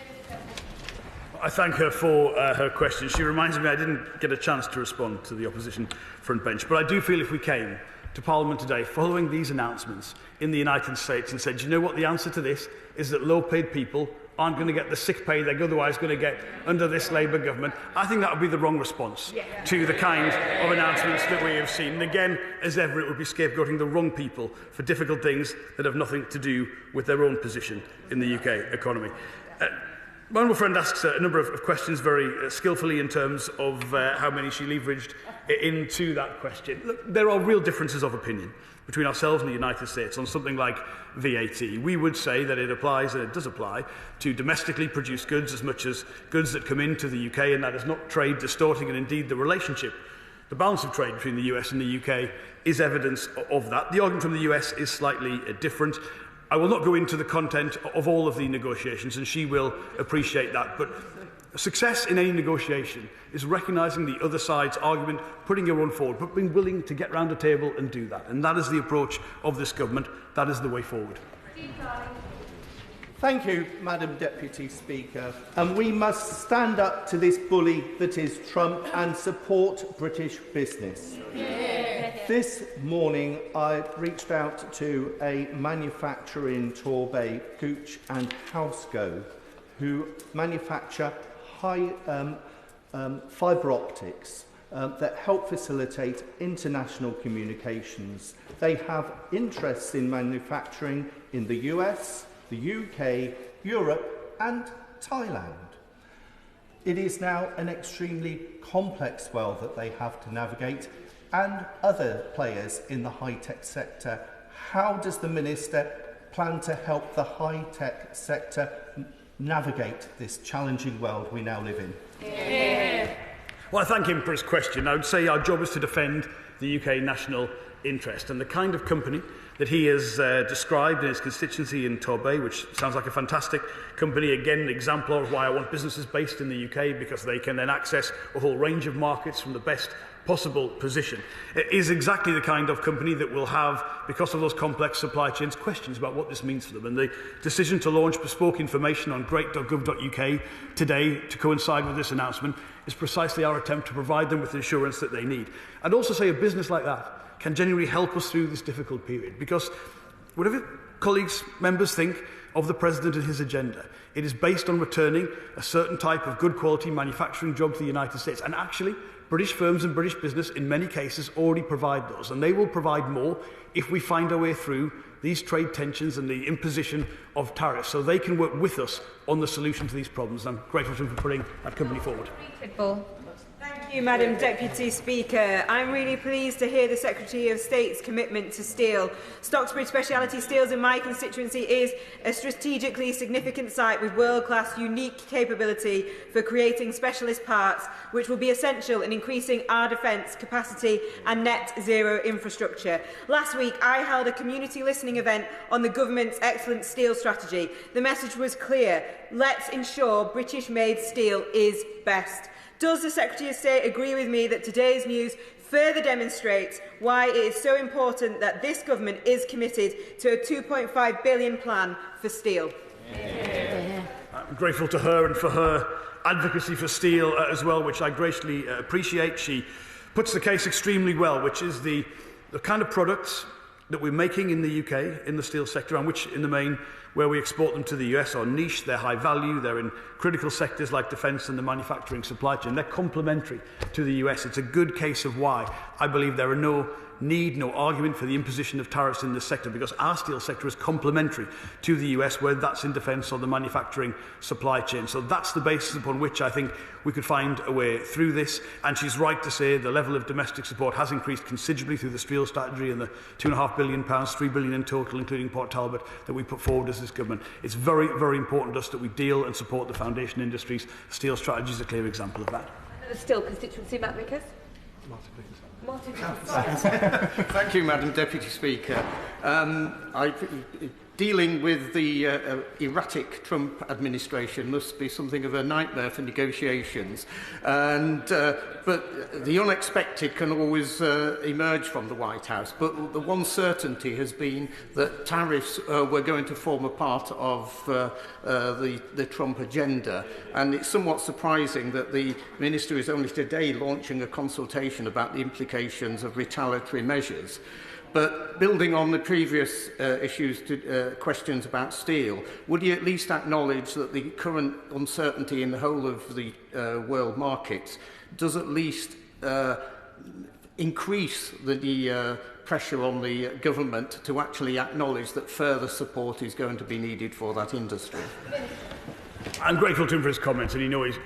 I thank her for her question. She reminds me I didn't get a chance to respond to the opposition front bench, but I do feel if we came to Parliament today following these announcements in the United States and said, you know what, the answer to this is that low-paid people aren't going to get the sick pay they're otherwise going to get under this Labour government, I think that would be the wrong response to the kind of announcements that we have seen. And again, as ever, it would be scapegoating the wrong people for difficult things that have nothing to do with their own position in the UK economy. My honourable friend asks a number of questions very skillfully in terms of how many she leveraged into that question. Look, there are real differences of opinion between ourselves and the United States on something like VAT. We would say that it applies, and it does apply, to domestically produced goods as much as goods that come into the UK, and that is not trade distorting, and indeed the relationship, the balance of trade between the US and the UK is evidence of that. The argument from the US is slightly different. I will not go into the content of all of the negotiations, and she will appreciate that. But success in any negotiation is recognising the other side's argument, putting your own forward, but being willing to get round a table and do that. And that is the approach of this government. That is the way forward. Thank you, Madam Deputy Speaker. And we must stand up to this bully that is Trump and support British business. This morning, I reached out to a manufacturer in Torbay, Gooch and Housego, who manufacture high fibre optics that help facilitate international communications. They have interests in manufacturing in the US, the UK, Europe and Thailand. It is now an extremely complex world that they have to navigate, and other players in the high-tech sector. How does the Minister plan to help the high-tech sector navigate this challenging world we now live in? Well, I thank him for his question. I would say our job is to defend the UK national interest, and the kind of company that he has described in his constituency in Torbay, which sounds like a fantastic company, again, an example of why I want businesses based in the UK, because they can then access a whole range of markets from the best possible position. It is exactly the kind of company that will have, because of those complex supply chains, questions about what this means for them. And the decision to launch bespoke information on great.gov.uk today to coincide with this announcement is precisely our attempt to provide them with the assurance that they need. I'd also say a business like that can genuinely help us through this difficult period, because whatever colleagues, members think of the President and his agenda, it is based on returning a certain type of good quality manufacturing job to the United States. And actually, British firms and British business in many cases already provide those, and they will provide more if we find our way through these trade tensions and the imposition of tariffs, so they can work with us on the solution to these problems. I'm grateful to him for putting that company forward. Thank Thank you, Madam Deputy Speaker. I'm really pleased to hear the Secretary of State's commitment to steel. Stocksbridge Speciality Steels in my constituency is a strategically significant site with world-class unique capability for creating specialist parts, which will be essential in increasing our defence capacity and net zero infrastructure. Last week, I held a community listening event on the government's excellent steel strategy. The message was clear: let's ensure British-made steel is best. Does the Secretary of State agree with me that today's news further demonstrates why it is so important that this government is committed to a £2.5 billion plan for steel? I'm grateful to her and for her advocacy for steel as well, which I greatly appreciate. She puts the case extremely well, which is the kind of products that we're making in the UK in the steel sector, and which in the main where we export them to the US are niche, they're high value, they're in critical sectors like defence and the manufacturing supply chain. They're complementary to the US. It's a good case of why I believe there are no argument for the imposition of tariffs in this sector, because our steel sector is complementary to the US, whether that's in defence or the manufacturing supply chain. So that's the basis upon which I think we could find a way through this. And she's right to say the level of domestic support has increased considerably through the steel strategy and the £2.5 billion, £3 billion in total, including Port Talbot, that we put forward as this government. It's very, very important to us that we deal and support the foundation industries. The steel strategy is a clear example of that. The Steel constituency, Matt Vickers. Martin, thank you, Madam Deputy Speaker. Dealing with the erratic Trump administration must be something of a nightmare for negotiations, but the unexpected can always emerge from the White House. But the one certainty has been that tariffs were going to form a part of the Trump agenda, and it's somewhat surprising that the Minister is only today launching a consultation about the implications of retaliatory measures. But building on the previous questions about steel, would you at least acknowledge that the current uncertainty in the whole of the world markets does at least increase the pressure on the government to actually acknowledge that further support is going to be needed for that industry? I'm grateful to him for his comments, and he knows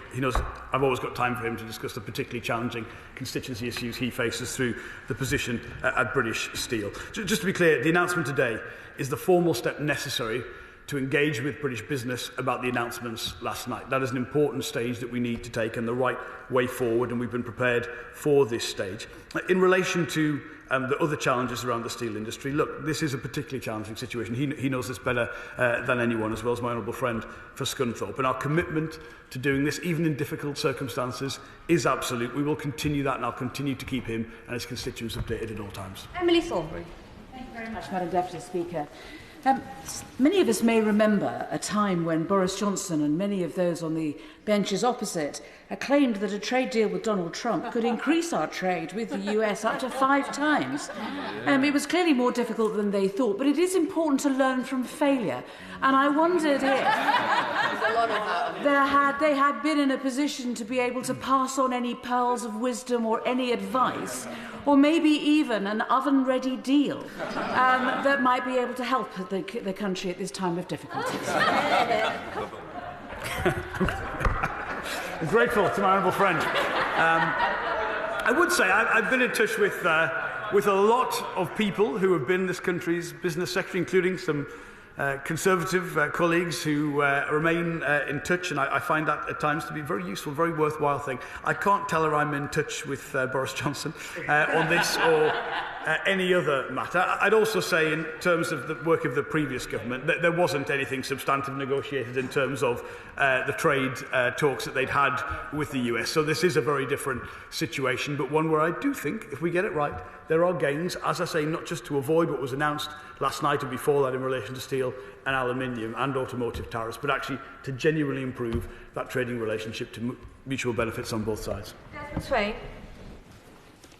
I've always got time for him to discuss the particularly challenging constituency issues he faces through the position at British Steel. Just to be clear, the announcement today is the formal step necessary to engage with British business about the announcements last night. That is an important stage that we need to take and the right way forward, and we've been prepared for this stage. In relation to the other challenges around the steel industry, look, this is a particularly challenging situation. He knows this better than anyone, as well as my honourable friend for Scunthorpe. And our commitment to doing this, even in difficult circumstances, is absolute. We will continue that, and I'll continue to keep him and his constituents updated at all times. Emily Thornbury. Thank you very much, Madam Deputy Speaker. Many of us may remember a time when Boris Johnson and many of those on the benches opposite claimed that a trade deal with Donald Trump could increase our trade with the US up to 5 times. It was clearly more difficult than they thought, but it is important to learn from failure. And I wondered if they had been in a position to be able to pass on any pearls of wisdom or any advice, or maybe even an oven-ready deal that might be able to help the country at this time of difficulties. I'm grateful to my honourable friend. I would say I've been in touch with a lot of people who have been this country's business secretary, including some Conservative colleagues who remain in touch, and I find that at times to be a very useful, very worthwhile thing. I can't tell her I'm in touch with Boris Johnson on this or any other matter. I'd also say, in terms of the work of the previous government, that there wasn't anything substantive negotiated in terms of the trade talks that they'd had with the US. So this is a very different situation, but one where I do think, if we get it right, there are gains, as I say, not just to avoid what was announced last night and before that in relation to steel and aluminium and automotive tariffs, but actually to genuinely improve that trading relationship to mutual benefits on both sides. Desmond Swain.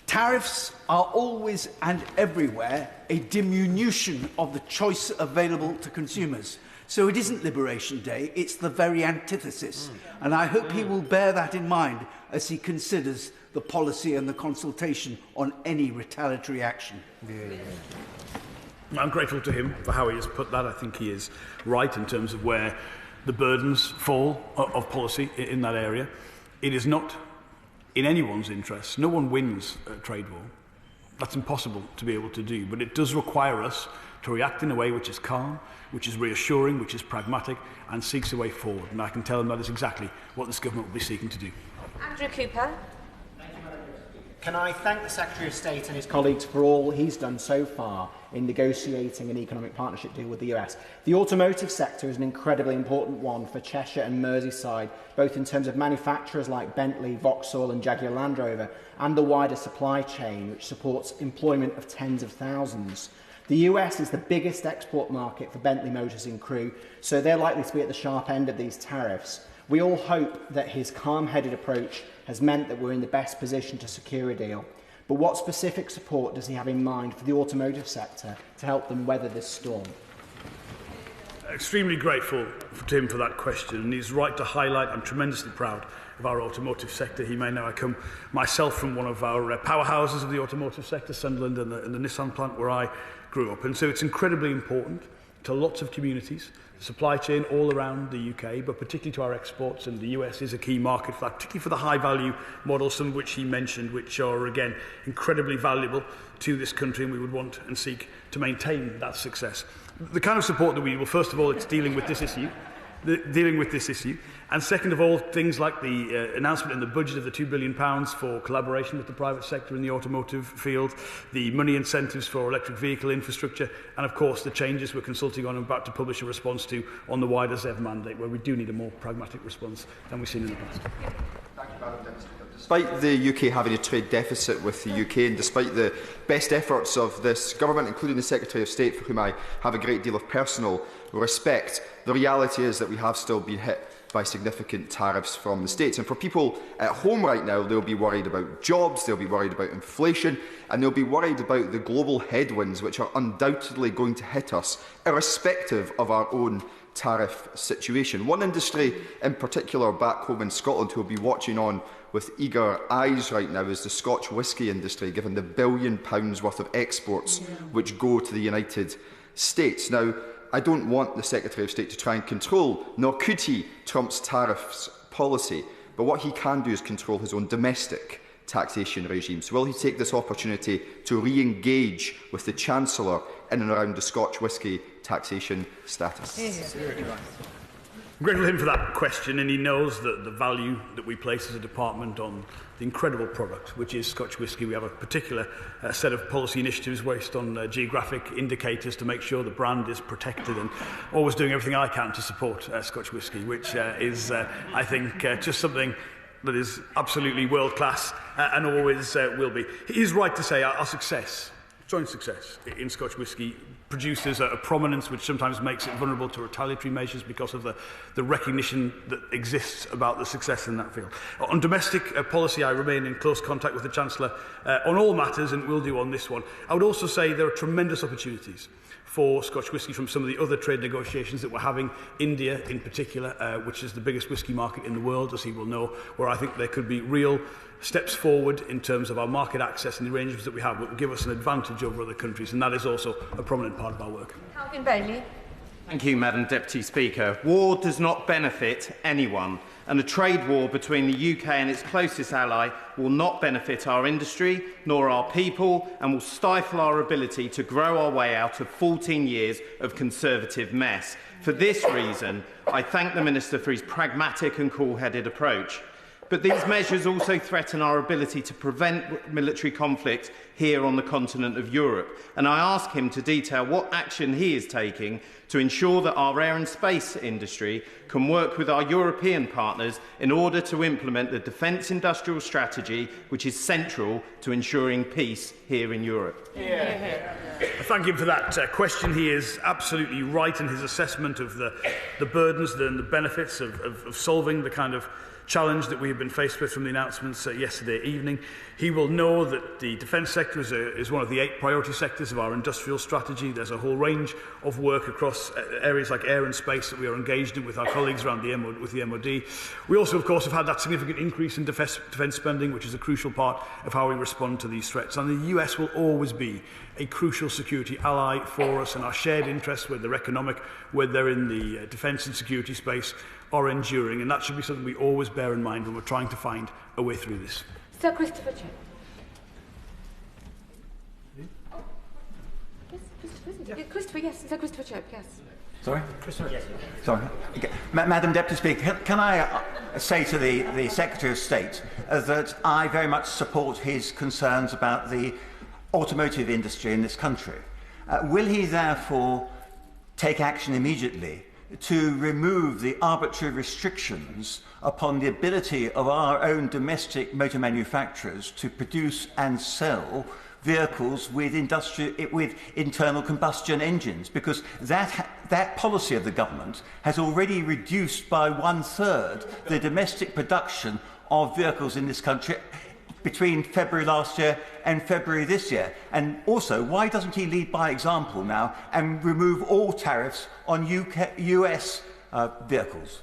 Tariffs are always and everywhere a diminution of the choice available to consumers. So it isn't Liberation Day, it's the very antithesis. And I hope he will bear that in mind as he considers the policy and the consultation on any retaliatory action. I'm grateful to him for how he has put that. I think he is right in terms of where the burdens fall of policy in that area. It is not in anyone's interest. No one wins a trade war. That's impossible to be able to do, but it does require us to react in a way which is calm, which is reassuring, which is pragmatic, and seeks a way forward. And I can tell them that is exactly what this government will be seeking to do. Andrew Cooper. Can I thank the Secretary of State and his colleagues for all he's done so far in negotiating an economic partnership deal with the US. The automotive sector is an incredibly important one for Cheshire and Merseyside, both in terms of manufacturers like Bentley, Vauxhall and Jaguar Land Rover, and the wider supply chain, which supports employment of tens of thousands. The US is the biggest export market for Bentley Motors and Crewe, so they're likely to be at the sharp end of these tariffs. We all hope that his calm-headed approach has meant that we're in the best position to secure a deal. But what specific support does he have in mind for the automotive sector to help them weather this storm? Extremely grateful to him for that question, and he's right to highlight I'm tremendously proud of our automotive sector. He may know I come myself from one of our powerhouses of the automotive sector, Sunderland and the Nissan plant where I grew up, and so it's incredibly important to lots of communities, the supply chain all around the UK, but particularly to our exports, and the US is a key market for that, particularly for the high-value models, some of which he mentioned, which are, again, incredibly valuable to this country, and we would want and seek to maintain that success. The kind of support that we will, first of all, it's dealing with this issue, and second of all, things like the announcement in the budget of the £2 billion for collaboration with the private sector in the automotive field, the money incentives for electric vehicle infrastructure, and of course the changes we're consulting on and about to publish a response to on the wider ZEV mandate, where we do need a more pragmatic response than we've seen in the past. Thank you, Madam Deputy Speaker. Despite the UK having a trade deficit with the UK, and despite the best efforts of this government, including the Secretary of State, for whom I have a great deal of personal respect, the reality is that we have still been hit by significant tariffs from the States. And for people at home right now, they'll be worried about jobs, they'll be worried about inflation, and they'll be worried about the global headwinds which are undoubtedly going to hit us, irrespective of our own tariff situation. One industry in particular back home in Scotland who will be watching on with eager eyes right now is the Scotch whisky industry, given the £1 billion worth of exports which go to the United States. Now, I don't want the Secretary of State to try and control, nor could he, Trump's tariffs policy, but what he can do is control his own domestic taxation regime. So will he take this opportunity to re-engage with the Chancellor in and around the Scotch whisky taxation status? I'm grateful to him for that question, and he knows that the value that we place as a department on the incredible product, which is Scotch whisky. We have a particular set of policy initiatives based on geographic indicators to make sure the brand is protected, and always doing everything I can to support Scotch whisky, which is, I think, just something that is absolutely world-class and always will be. He is right to say our success, joint success in Scotch whisky, produces a prominence which sometimes makes it vulnerable to retaliatory measures because of the recognition that exists about the success in that field. On domestic policy, I remain in close contact with the Chancellor on all matters, and will do on this one. I would also say there are tremendous opportunities for Scotch whisky from some of the other trade negotiations that we're having, India in particular, which is the biggest whisky market in the world, as he will know, where I think there could be real steps forward in terms of our market access and the arrangements that we have that will give us an advantage over other countries, and that is also a prominent part of our work. Calvin Bailey. Thank you, Madam Deputy Speaker. War does not benefit anyone, and a trade war between the UK and its closest ally will not benefit our industry nor our people, and will stifle our ability to grow our way out of 14 years of Conservative mess. For this reason, I thank the Minister for his pragmatic and cool-headed approach. But these measures also threaten our ability to prevent military conflict here on the continent of Europe, and I ask him to detail what action he is taking to ensure that our air and space industry can work with our European partners in order to implement the defence industrial strategy, which is central to ensuring peace here in Europe. Thank him for that question. He is absolutely right in his assessment of the burdens and the benefits of solving the kind of challenge that we have been faced with from the announcements yesterday evening. He will know that the defence sector is one of the 8 priority sectors of our industrial strategy. There's a whole range of work across areas like air and space that we are engaged in with our colleagues around with the MOD. We also, of course, have had that significant increase in defence spending, which is a crucial part of how we respond to these threats. And the US will always be a crucial security ally for us, and our shared interests, whether they're economic, whether they're in the defence and security space, are enduring, and that should be something we always bear in mind when we're trying to find a way through this. Sir Christopher Chip. Yes, Christopher, is it? Yeah, Christopher, yes, Sir Christopher Chip, yes. Sorry? Sorry. Okay. Madam Deputy Speaker, can I say to the Secretary of State that I very much support his concerns about the automotive industry in this country. Will he therefore take action immediately to remove the arbitrary restrictions upon the ability of our own domestic motor manufacturers to produce and sell vehicles with internal combustion engines, because that policy of the government has already reduced by 1/3 the domestic production of vehicles in this country between February last year and February this year. And also, why doesn't he lead by example now and remove all tariffs on US vehicles?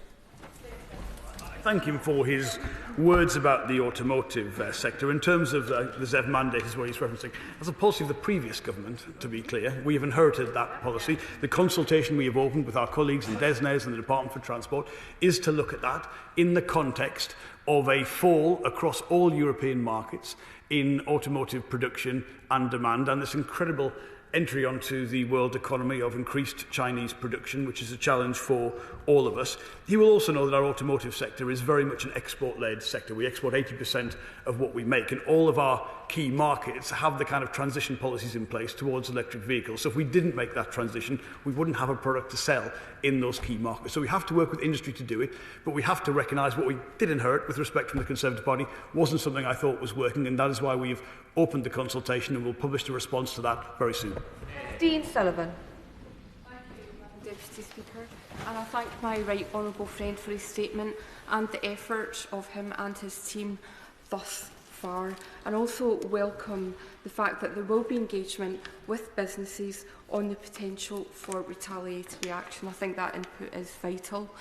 Thank him for his words about the automotive sector. In terms of the ZEV mandate, is what he's referencing. As a policy of the previous government, to be clear, we have inherited that policy. The consultation we have opened with our colleagues in DESNES and the Department for Transport is to look at that in the context of a fall across all European markets in automotive production and demand, and this incredible entry onto the world economy of increased Chinese production, which is a challenge for all of us. He will also know that our automotive sector is very much an export-led sector. We export 80% of what we make, and all of our key markets have the kind of transition policies in place towards electric vehicles. So if we didn't make that transition, we wouldn't have a product to sell in those key markets. So we have to work with industry to do it, but we have to recognise what we did inherit with respect from the Conservative Party wasn't something I thought was working, and that is why we've opened the consultation and will publish a response to that very soon. Dean Sullivan. Thank you, Deputy Speaker. And I thank my right honourable friend for his statement and the effort of him and his team thus far, and also welcome the fact that there will be engagement with businesses on the potential for retaliatory action. I think that input is vital.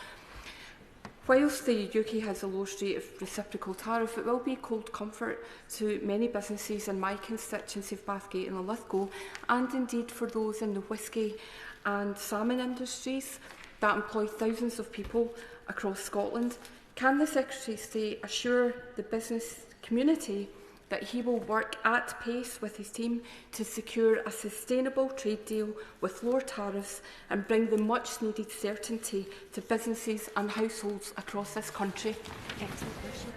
Whilst the UK has a lowest rate of reciprocal tariff, it will be cold comfort to many businesses in my constituency of Bathgate and Lithgow, and indeed for those in the whisky and salmon industries that employ thousands of people across Scotland. Can the Secretary of State assure the business community that he will work at pace with his team to secure a sustainable trade deal with lower tariffs and bring the much needed certainty to businesses and households across this country? Excellent question.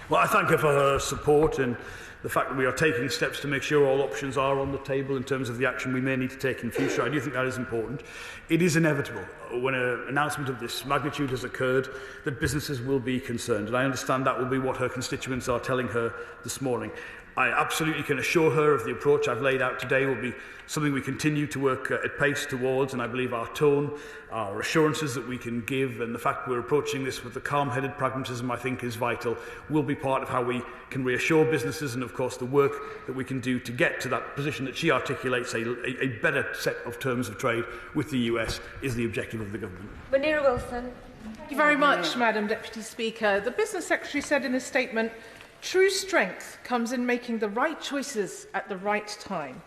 Well, I thank her for her support and the fact that we are taking steps to make sure all options are on the table in terms of the action we may need to take in future. I do think that is important. It is inevitable when an announcement of this magnitude has occurred that businesses will be concerned, and I understand that will be what her constituents are telling her this morning. I absolutely can assure her of the approach I've laid out today will be something we continue to work at pace towards, and I believe our tone, our assurances that we can give, and the fact we're approaching this with the calm-headed pragmatism I think is vital, will be part of how we can reassure businesses, and of course the work that we can do to get to that position that she articulates, a better set of terms of trade with the US, is the objective of the government. Munira Wilson. Thank you very much, Madam Deputy Speaker. The Business Secretary said in his statement, "True strength comes in making the right choices at the right time."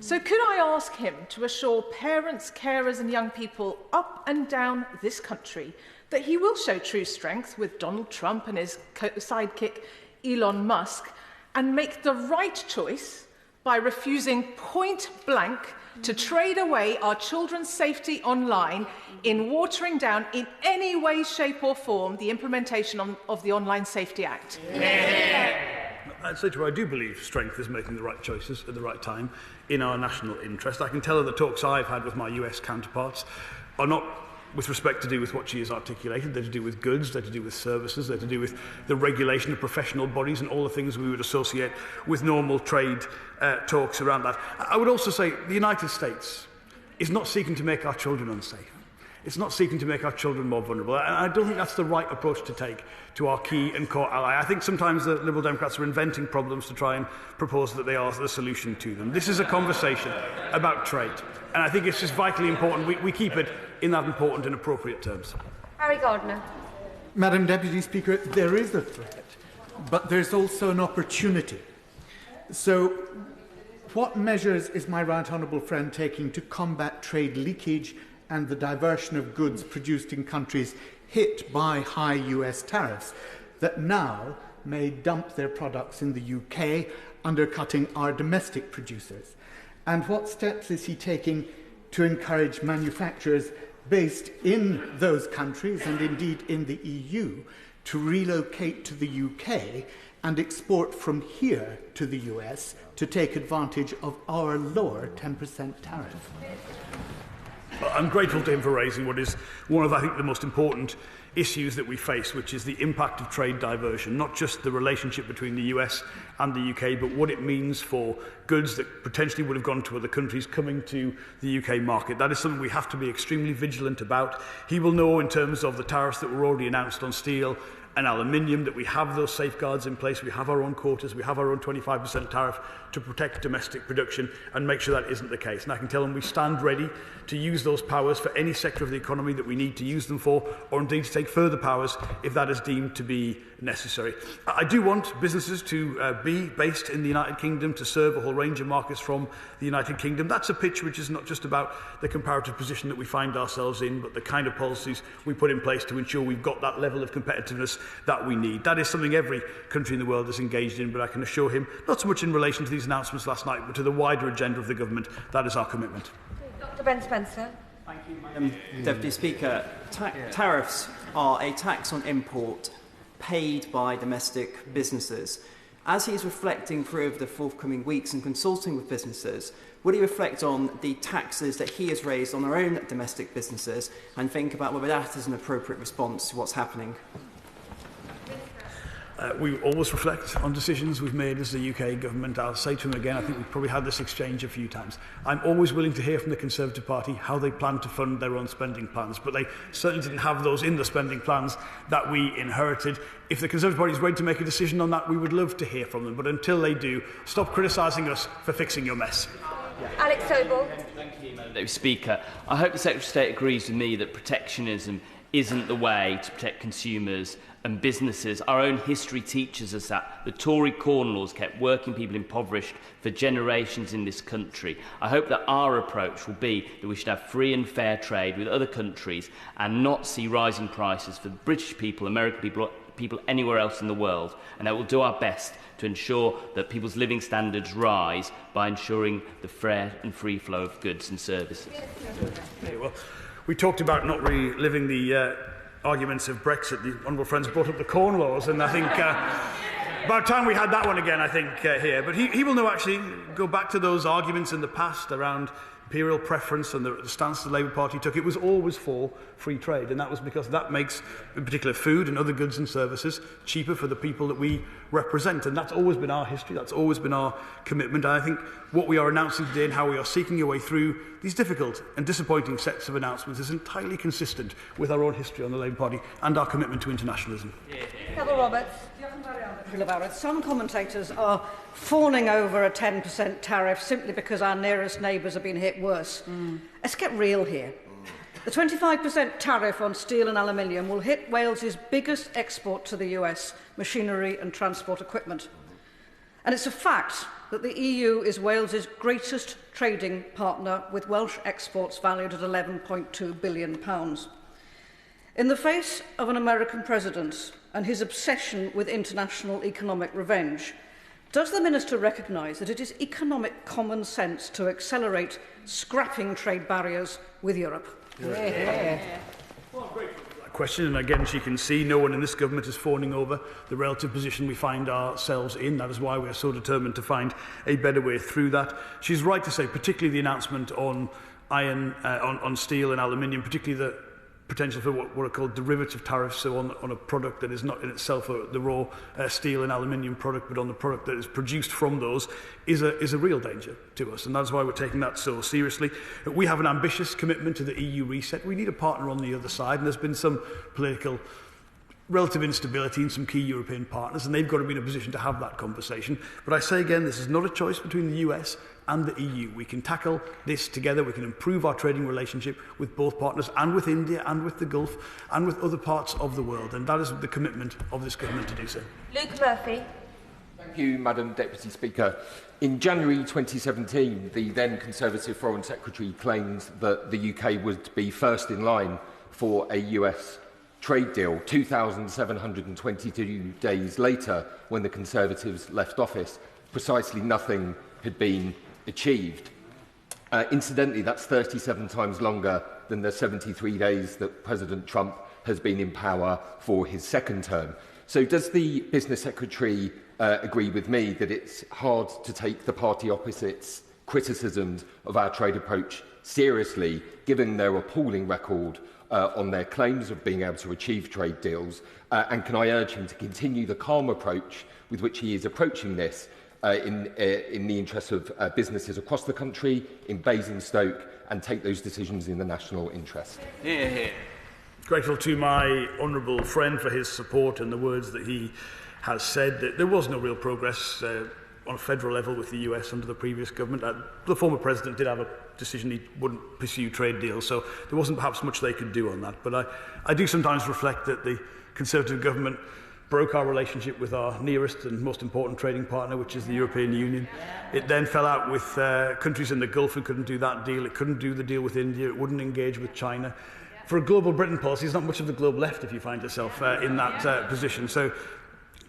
So could I ask him to assure parents, carers and young people up and down this country that he will show true strength with Donald Trump and his sidekick Elon Musk and make the right choice by refusing point blank to trade away our children's safety online in watering down in any way, shape or form the implementation of the Online Safety Act? I'd say to her, I do believe strength is making the right choices at the right time in our national interest. I can tell her the talks I've had with my US counterparts are not with respect to do with what she has articulated. They're to do with goods, they're to do with services, they're to do with the regulation of professional bodies and all the things we would associate with normal trade talks around that. I would also say the United States is not seeking to make our children unsafe. It's not seeking to make our children more vulnerable. And I don't think that's the right approach to take to our key and core ally. I think sometimes the Liberal Democrats are inventing problems to try and propose that they are the solution to them. This is a conversation about trade. And I think it's just vitally important we keep it in that important and appropriate terms. Harry Gardner. Madam Deputy Speaker, there is a threat, but there's also an opportunity. So what measures is my right honourable friend taking to combat trade leakage and the diversion of goods produced in countries hit by high US tariffs that now may dump their products in the UK, undercutting our domestic producers? And what steps is he taking to encourage manufacturers based in those countries and indeed in the EU to relocate to the UK and export from here to the US to take advantage of our lower 10% tariff? I'm grateful to him for raising what is one of, I think, the most important issues that we face, which is the impact of trade diversion, not just the relationship between the US and the UK, but what it means for goods that potentially would have gone to other countries coming to the UK market. That is something we have to be extremely vigilant about. He will know, in terms of the tariffs that were already announced on steel and aluminium, that we have those safeguards in place. We have our own quotas, we have our own 25% tariff to protect domestic production and make sure that isn't the case. And I can tell them we stand ready to use those powers for any sector of the economy that we need to use them for, or indeed to take further powers if that is deemed to be necessary. I do want businesses to be based in the United Kingdom, to serve a whole range of markets from the United Kingdom. That's a pitch which is not just about the comparative position that we find ourselves in, but the kind of policies we put in place to ensure we've got that level of competitiveness that we need. That is something every country in the world is engaged in, but I can assure him, not so much in relation to these announcements last night, but to the wider agenda of the government. That is our commitment. Dr. Ben Spencer. Thank you, Madam Deputy Speaker. Tariffs are a tax on import paid by domestic businesses. As he is reflecting through over the forthcoming weeks and consulting with businesses, will he reflect on the taxes that he has raised on our own domestic businesses and think about whether that is an appropriate response to what's happening? We always reflect on decisions we've made as the UK government. I'll say to him again, I think we've probably had this exchange a few times. I'm always willing to hear from the Conservative Party how they plan to fund their own spending plans, but they certainly didn't have those in the spending plans that we inherited. If the Conservative Party is ready to make a decision on that, we would love to hear from them. But until they do, stop criticising us for fixing your mess. Alex Sobel. Thank you, Madam Deputy Speaker. I hope the Secretary of State agrees with me that protectionism isn't the way to protect consumers and businesses. Our own history teaches us that the Tory Corn Laws kept working people impoverished for generations in this country. I hope that our approach will be that we should have free and fair trade with other countries and not see rising prices for British people, American people anywhere else in the world, and that we'll do our best to ensure that people's living standards rise by ensuring the fair and free flow of goods and services. Okay, well, we talked about not reliving the arguments of Brexit. The honourable friends brought up the Corn Laws, and I think about time we had that one again, I think, here. But he will know, actually, go back to those arguments in the past around imperial preference and the stance the Labour Party took. It was always for free trade, and that was because that makes, in particular, food and other goods and services cheaper for the people that we represent, and that's always been our history, that's always been our commitment. And I think what we are announcing today and how we are seeking a way through these difficult and disappointing sets of announcements is entirely consistent with our own history on the Labour Party and our commitment to internationalism. Neville Roberts. About it. Some commentators are fawning over a 10% tariff simply because our nearest neighbours have been hit worse. Let's get real here. The 25% tariff on steel and aluminium will hit Wales's biggest export to the US, machinery and transport equipment. And it's a fact that the EU is Wales's greatest trading partner, with Welsh exports valued at £11.2 billion. In the face of an American president and his obsession with international economic revenge, does the Minister recognise that it is economic common sense to accelerate scrapping trade barriers with Europe? Question, and again, she can see no one in this government is fawning over the relative position we find ourselves in. That is why we are so determined to find a better way through that. She's right to say, particularly the announcement on on steel and aluminium, particularly the potential for what are called derivative tariffs, so on a product that is not in itself the raw steel and aluminium product, but on the product that is produced from those, is a real danger to us, and that's why we're taking that so seriously. We have an ambitious commitment to the EU reset. We need a partner on the other side, and there's been some political relative instability in some key European partners, and they've got to be in a position to have that conversation. But I say again, this is not a choice between the US and the EU. We can tackle this together. We can improve our trading relationship with both partners, and with India, and with the Gulf, and with other parts of the world. And that is the commitment of this government to do so. Luke Murphy. Thank you, Madam Deputy Speaker. In January 2017, the then Conservative Foreign Secretary claimed that the UK would be first in line for a US trade deal 2,722 days later, when the Conservatives left office, precisely nothing had been achieved. Incidentally, that's 37 times longer than the 73 days that President Trump has been in power for his second term. So does the Business Secretary agree with me that it's hard to take the party opposite's criticisms of our trade approach seriously, given their appalling record on their claims of being able to achieve trade deals? And can I urge him to continue the calm approach with which he is approaching this in the interests of businesses across the country, in Basingstoke, and take those decisions in the national interest? Hear, hear. Grateful to my honourable friend for his support and the words that he has said. That there was no real progress on a federal level with the US under the previous government. The former president did have a decision he wouldn't pursue trade deals, so there wasn't perhaps much they could do on that. But I do sometimes reflect that the Conservative government broke our relationship with our nearest and most important trading partner, which is the European Union. It then fell out with countries in the Gulf and couldn't do that deal. It couldn't do the deal with India. It wouldn't engage with China. For a global Britain policy, there's not much of the globe left if you find yourself in that position. So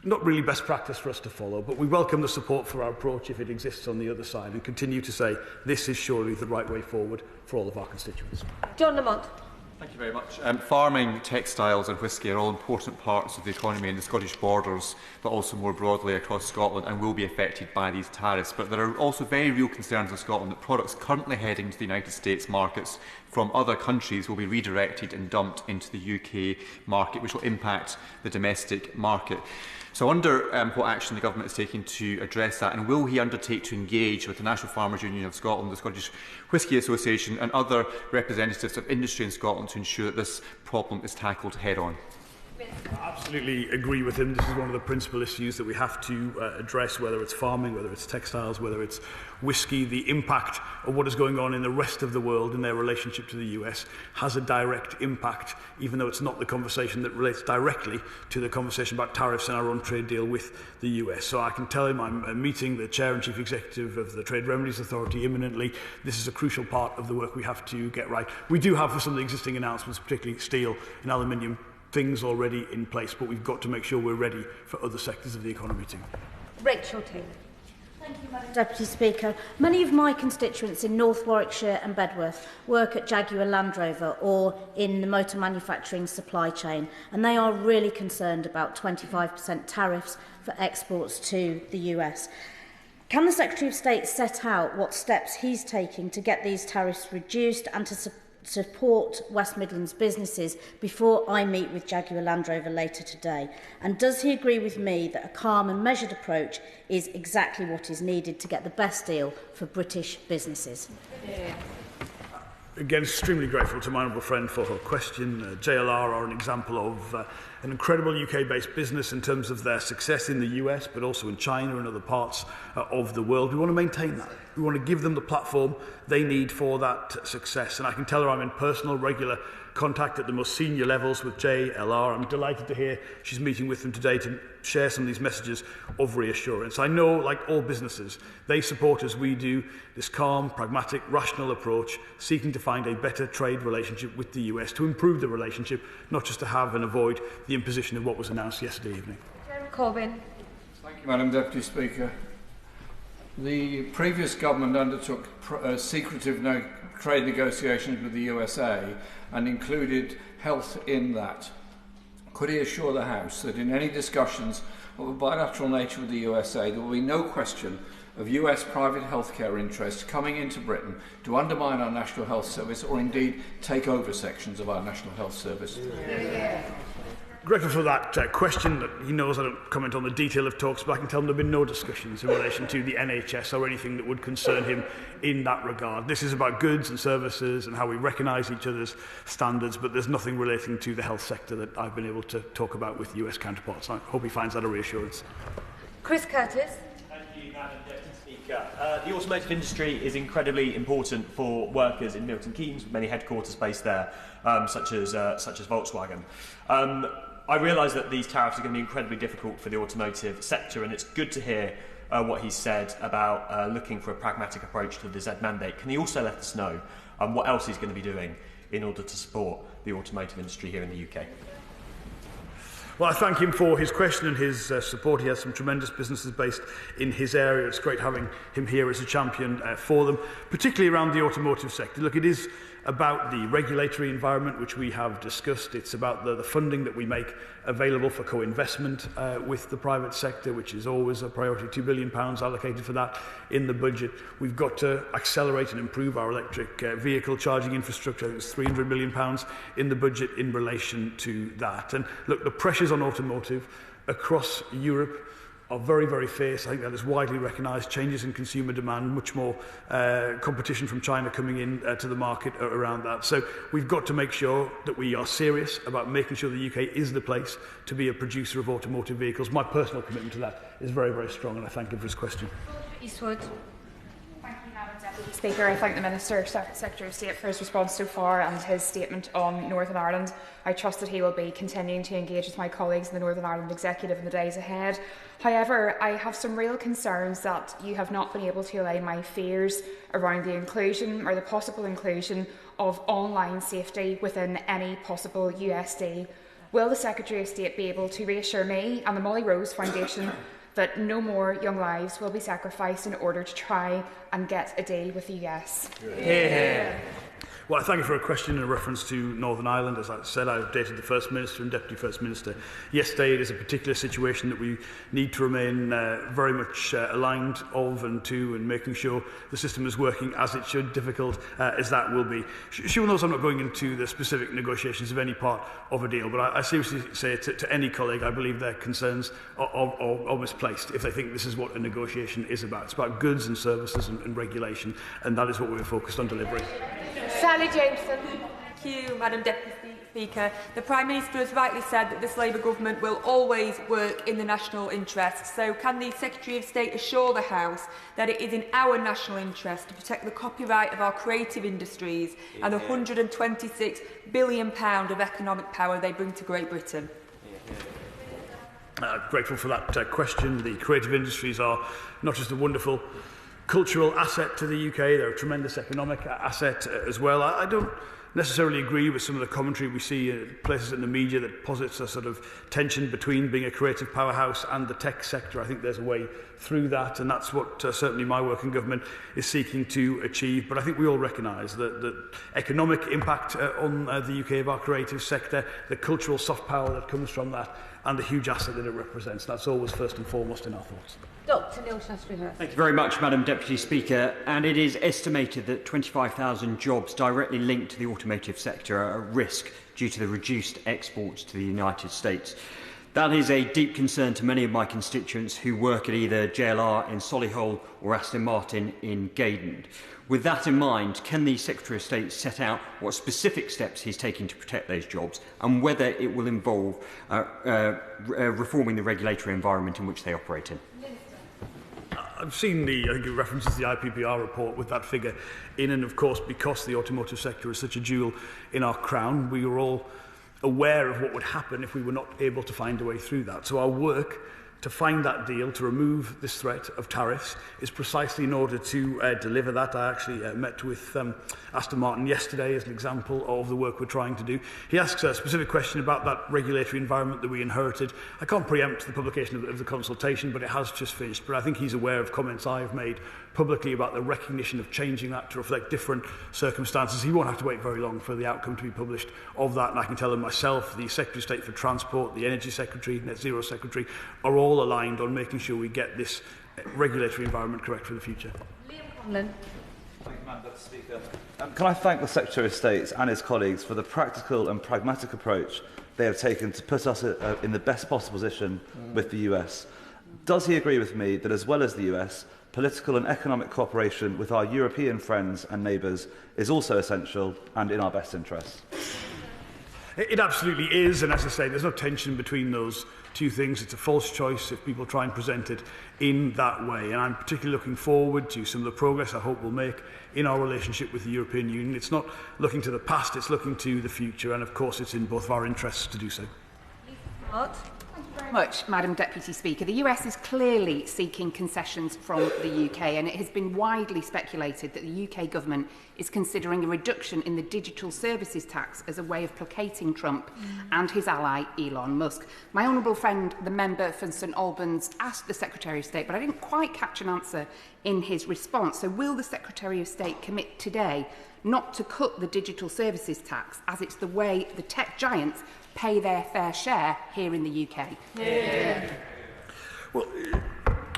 not really best practice for us to follow, but we welcome the support for our approach if it exists on the other side, and continue to say this is surely the right way forward for all of our constituents. John Lamont. Thank you very much. Farming, textiles and whisky are all important parts of the economy in the Scottish borders, but also more broadly across Scotland, and will be affected by these tariffs. But there are also very real concerns in Scotland that products currently heading to the United States markets from other countries will be redirected and dumped into the UK market, which will impact the domestic market. So I wonder what action the Government is taking to address that, and will he undertake to engage with the National Farmers Union of Scotland, the Scottish Whisky Association and other representatives of industry in Scotland to ensure that this problem is tackled head-on? I absolutely agree with him. This is one of the principal issues that we have to address, whether it's farming, whether it's textiles, whether it's whisky. The impact of what is going on in the rest of the world in their relationship to the US has a direct impact, even though it's not the conversation that relates directly to the conversation about tariffs and our own trade deal with the US. So I can tell him I'm meeting the Chair and Chief Executive of the Trade Remedies Authority imminently. This is a crucial part of the work we have to get right. We do have, for some of the existing announcements, particularly steel and aluminium, things already in place, but we've got to make sure we're ready for other sectors of the economy too. Rachel Taylor. Thank you, Madam Deputy Speaker. Many of my constituents in North Warwickshire and Bedworth work at Jaguar Land Rover or in the motor manufacturing supply chain, and they are really concerned about 25% tariffs for exports to the US. Can the Secretary of State set out what steps he's taking to get these tariffs reduced and to support West Midlands businesses before I meet with Jaguar Land Rover later today? And does he agree with me that a calm and measured approach is exactly what is needed to get the best deal for British businesses? Yeah. Again, extremely grateful to my honourable friend for her question. JLR are an example of an incredible UK-based business in terms of their success in the US, but also in China and other parts of the world. We want to maintain that. We want to give them the platform they need for that success. And I can tell her I'm in personal, regular contact at the most senior levels with JLR. I'm delighted to hear she's meeting with them today to share some of these messages of reassurance. I know, like all businesses, they support, as we do, this calm, pragmatic, rational approach, seeking to find a better trade relationship with the US, to improve the relationship, not just to have and avoid the imposition of what was announced yesterday evening. Jeremy Corbyn. Thank you, Madam Deputy Speaker. The previous government undertook secretive trade negotiations with the USA and included health in that. Could he assure the House that in any discussions of a bilateral nature with the USA, there will be no question of US private healthcare interests coming into Britain to undermine our National Health Service or indeed take over sections of our National Health Service? Grateful for that question. That he knows I don't comment on the detail of talks, but I can tell him there have been no discussions in relation to the NHS or anything that would concern him in that regard. This is about goods and services and how we recognise each other's standards, but there's nothing relating to the health sector that I've been able to talk about with US counterparts. I hope he finds that a reassurance. Chris Curtis. Thank you, Madam Deputy Speaker. The automotive industry is incredibly important for workers in Milton Keynes, with many headquarters based there, such as Volkswagen. I realise that these tariffs are going to be incredibly difficult for the automotive sector, and it's good to hear what he said about looking for a pragmatic approach to the Z mandate. Can he also let us know what else he's going to be doing in order to support the automotive industry here in the UK? Well, I thank him for his question and his support. He has some tremendous businesses based in his area. It's great having him here as a champion for them, particularly around the automotive sector. Look, it is about the regulatory environment, which we have discussed. It's about the funding that we make available for co-investment with the private sector, which is always a priority. £2 billion allocated for that in the budget. We've got to accelerate and improve our electric vehicle charging infrastructure. I think it's £300 million in the budget in relation to that. And look, the pressures on automotive across Europe are very, very fierce. I think that is widely recognised. Changes in consumer demand, much more competition from China coming in to the market around that. So we've got to make sure that we are serious about making sure the UK is the place to be a producer of automotive vehicles. My personal commitment to that is very, very strong, and I thank him for his question. Eastwood. Thank you, Madam Deputy Speaker. I thank the Minister, Secretary of State for his response so far and his statement on Northern Ireland. I trust that he will be continuing to engage with my colleagues in the Northern Ireland Executive in the days ahead. However, I have some real concerns that you have not been able to allay my fears around the inclusion or the possible inclusion of online safety within any possible USD. Will the Secretary of State be able to reassure me and the Molly Rose Foundation that no more young lives will be sacrificed in order to try and get a deal with the US? Yeah. Well, I thank you for a question in reference to Northern Ireland. As I said, I updated the First Minister and Deputy First Minister yesterday. It is a particular situation that we need to remain very much aligned of and to, and making sure the system is working as it should, difficult as that will be. She knows I'm not going into the specific negotiations of any part of a deal, but I seriously say to any colleague, I believe their concerns are misplaced if they think this is what a negotiation is about. It's about goods and services and regulation, and that is what we're focused on delivering. Sally Jameson. Thank you, Madam Deputy Speaker. The Prime Minister has rightly said that this Labour government will always work in the national interest. So can the Secretary of State assure the House that it is in our national interest to protect the copyright of our creative industries and the £126 billion of economic power they bring to Great Britain? Grateful for that question. The creative industries are not just a wonderful cultural asset to the UK, they're a tremendous economic asset as well. I don't necessarily agree with some of the commentary we see in places in the media that posits a sort of tension between being a creative powerhouse and the tech sector. I think there's a way through that, and that's what certainly my work in government is seeking to achieve. But I think we all recognise that the economic impact on the UK of our creative sector, the cultural soft power that comes from that, and the huge asset that it represents. That's always first and foremost in our thoughts. Dr. Neil Shastri-Hurst. Thank you very much, Madam Deputy Speaker. And it is estimated that 25,000 jobs directly linked to the automotive sector are at risk due to the reduced exports to the United States. That is a deep concern to many of my constituents who work at either JLR in Solihull or Aston Martin in Gaydon. With that in mind, can the Secretary of State set out what specific steps he's taking to protect those jobs and whether it will involve reforming the regulatory environment in which they operate in? I've seen I think it references the IPPR report with that figure in, and of course, because the automotive sector is such a jewel in our crown, we were all aware of what would happen if we were not able to find a way through that. So our work to find that deal, to remove this threat of tariffs, is precisely in order to deliver that. I actually met with Aston Martin yesterday as an example of the work we're trying to do. He asks a specific question about that regulatory environment that we inherited. I can't preempt the publication of the consultation, but it has just finished. But I think he's aware of comments I've made publicly about the recognition of changing that to reflect different circumstances. He won't have to wait very long for the outcome to be published of that, and I can tell him myself, the Secretary of State for Transport, the Energy Secretary, Net Zero Secretary, are all aligned on making sure we get this regulatory environment correct for the future. Liam Conlon. Thank you, Madam Deputy Speaker. Can I thank the Secretary of State and his colleagues for the practical and pragmatic approach they have taken to put us in the best possible position with the US. Does he agree with me that, as well as the US, political and economic cooperation with our European friends and neighbours is also essential and in our best interests? It absolutely is, and as I say, there's no tension between those two things. It's a false choice if people try and present it in that way, and I'm particularly looking forward to some of the progress I hope we'll make in our relationship with the European Union. It's not looking to the past, it's looking to the future, and of course it's in both of our interests to do so. Lisa Hart. Thank you very very much, Madam Deputy Speaker. The US is clearly seeking concessions from the UK, and it has been widely speculated that the UK government is considering a reduction in the digital services tax as a way of placating Trump and his ally Elon Musk. My honourable friend, the member for St Albans, asked the Secretary of State, but I didn't quite catch an answer in his response. So will the Secretary of State commit today not to cut the digital services tax, as it's the way the tech giants pay their fair share here in the UK? Yeah. Well,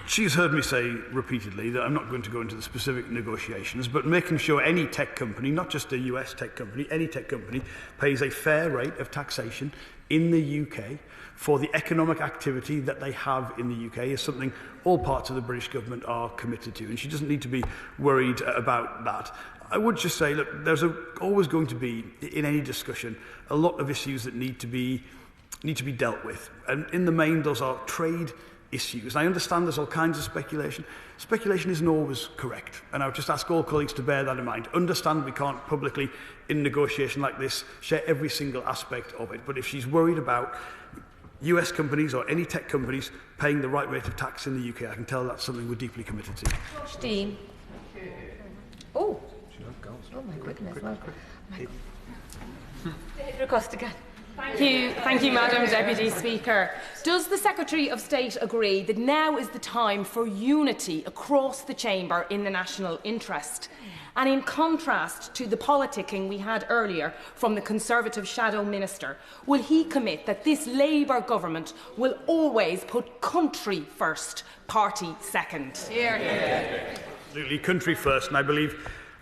she's heard me say repeatedly that I'm not going to go into the specific negotiations, but making sure any tech company, not just a US tech company, any tech company pays a fair rate of taxation in the UK for the economic activity that they have in the UK is something all parts of the British government are committed to, and she doesn't need to be worried about that. I would just say, look, there's always going to be, in any discussion, a lot of issues that need to be dealt with. And in the main, those are trade issues. And I understand there's all kinds of speculation. Speculation isn't always correct. And I would just ask all colleagues to bear that in mind. Understand we can't publicly, in negotiation like this, share every single aspect of it. But if she's worried about US companies or any tech companies paying the right rate of tax in the UK, I can tell that's something we're deeply committed to. Josh Dean. Oh. Oh my goodness. Well, Thank you, Madam Deputy Speaker. Does the Secretary of State agree that now is the time for unity across the chamber in the national interest? And in contrast to the politicking we had earlier from the Conservative Shadow Minister, will he commit that this Labour government will always put country first, party second? Absolutely, country first, and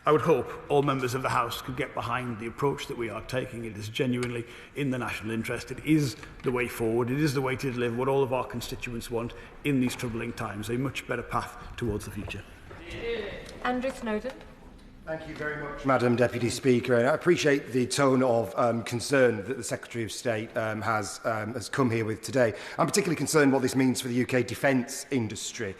I would hope all members of the House could get behind the approach that we are taking. It is genuinely in the national interest. It is the way forward. It is the way to deliver what all of our constituents want in these troubling times, a much better path towards the future. Andrew Snowden. Thank you very much, Madam Deputy Speaker. And I appreciate the tone of concern that the Secretary of State has come here with today. I'm particularly concerned what this means for the UK defence industry.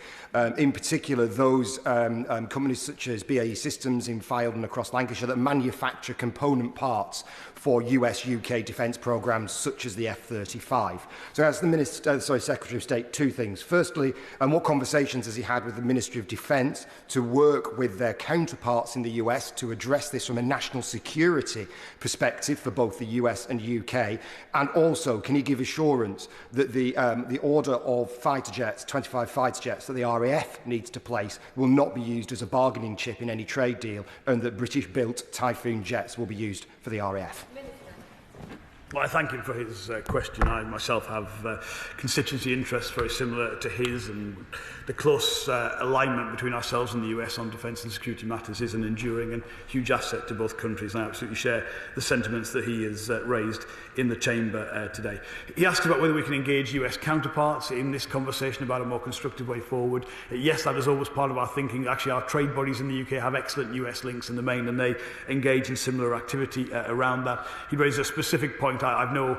In particular, those companies such as BAE Systems in Fylde and across Lancashire that manufacture component parts for US-UK defence programmes such as the F-35. So as the Secretary of State, two things. Firstly, what conversations has he had with the Ministry of Defence to work with their counterparts in the US to address this from a national security perspective for both the US and UK? And also, can he give assurance that the order of fighter jets, 25 fighter jets that the RAF needs to place will not be used as a bargaining chip in any trade deal, and that British-built Typhoon jets will be used for the RAF? Well, I thank him for his question. I myself have constituency interests very similar to his, and the close alignment between ourselves and the US on defence and security matters is an enduring and huge asset to both countries. And I absolutely share the sentiments that he has raised in the chamber today. He asked about whether we can engage US counterparts in this conversation about a more constructive way forward. Yes, that is always part of our thinking. Actually, our trade bodies in the UK have excellent US links in the main, and they engage in similar activity around that. He raised a specific point. I've no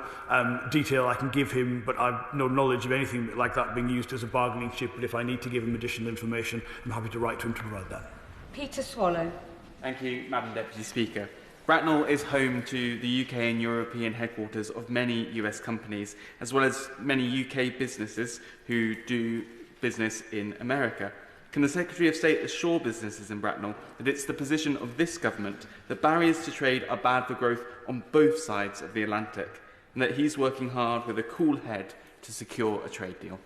detail I can give him, but I've no knowledge of anything like that being used as a bargaining chip. But if I need to give him additional information, I'm happy to write to him to provide that. Peter Swallow. Thank you, Madam Deputy Speaker. Bracknell is home to the UK and European headquarters of many US companies, as well as many UK businesses who do business in America. Can the Secretary of State assure businesses in Bracknell that it's the position of this government that barriers to trade are bad for growth on both sides of the Atlantic, and that he's working hard with a cool head to secure a trade deal?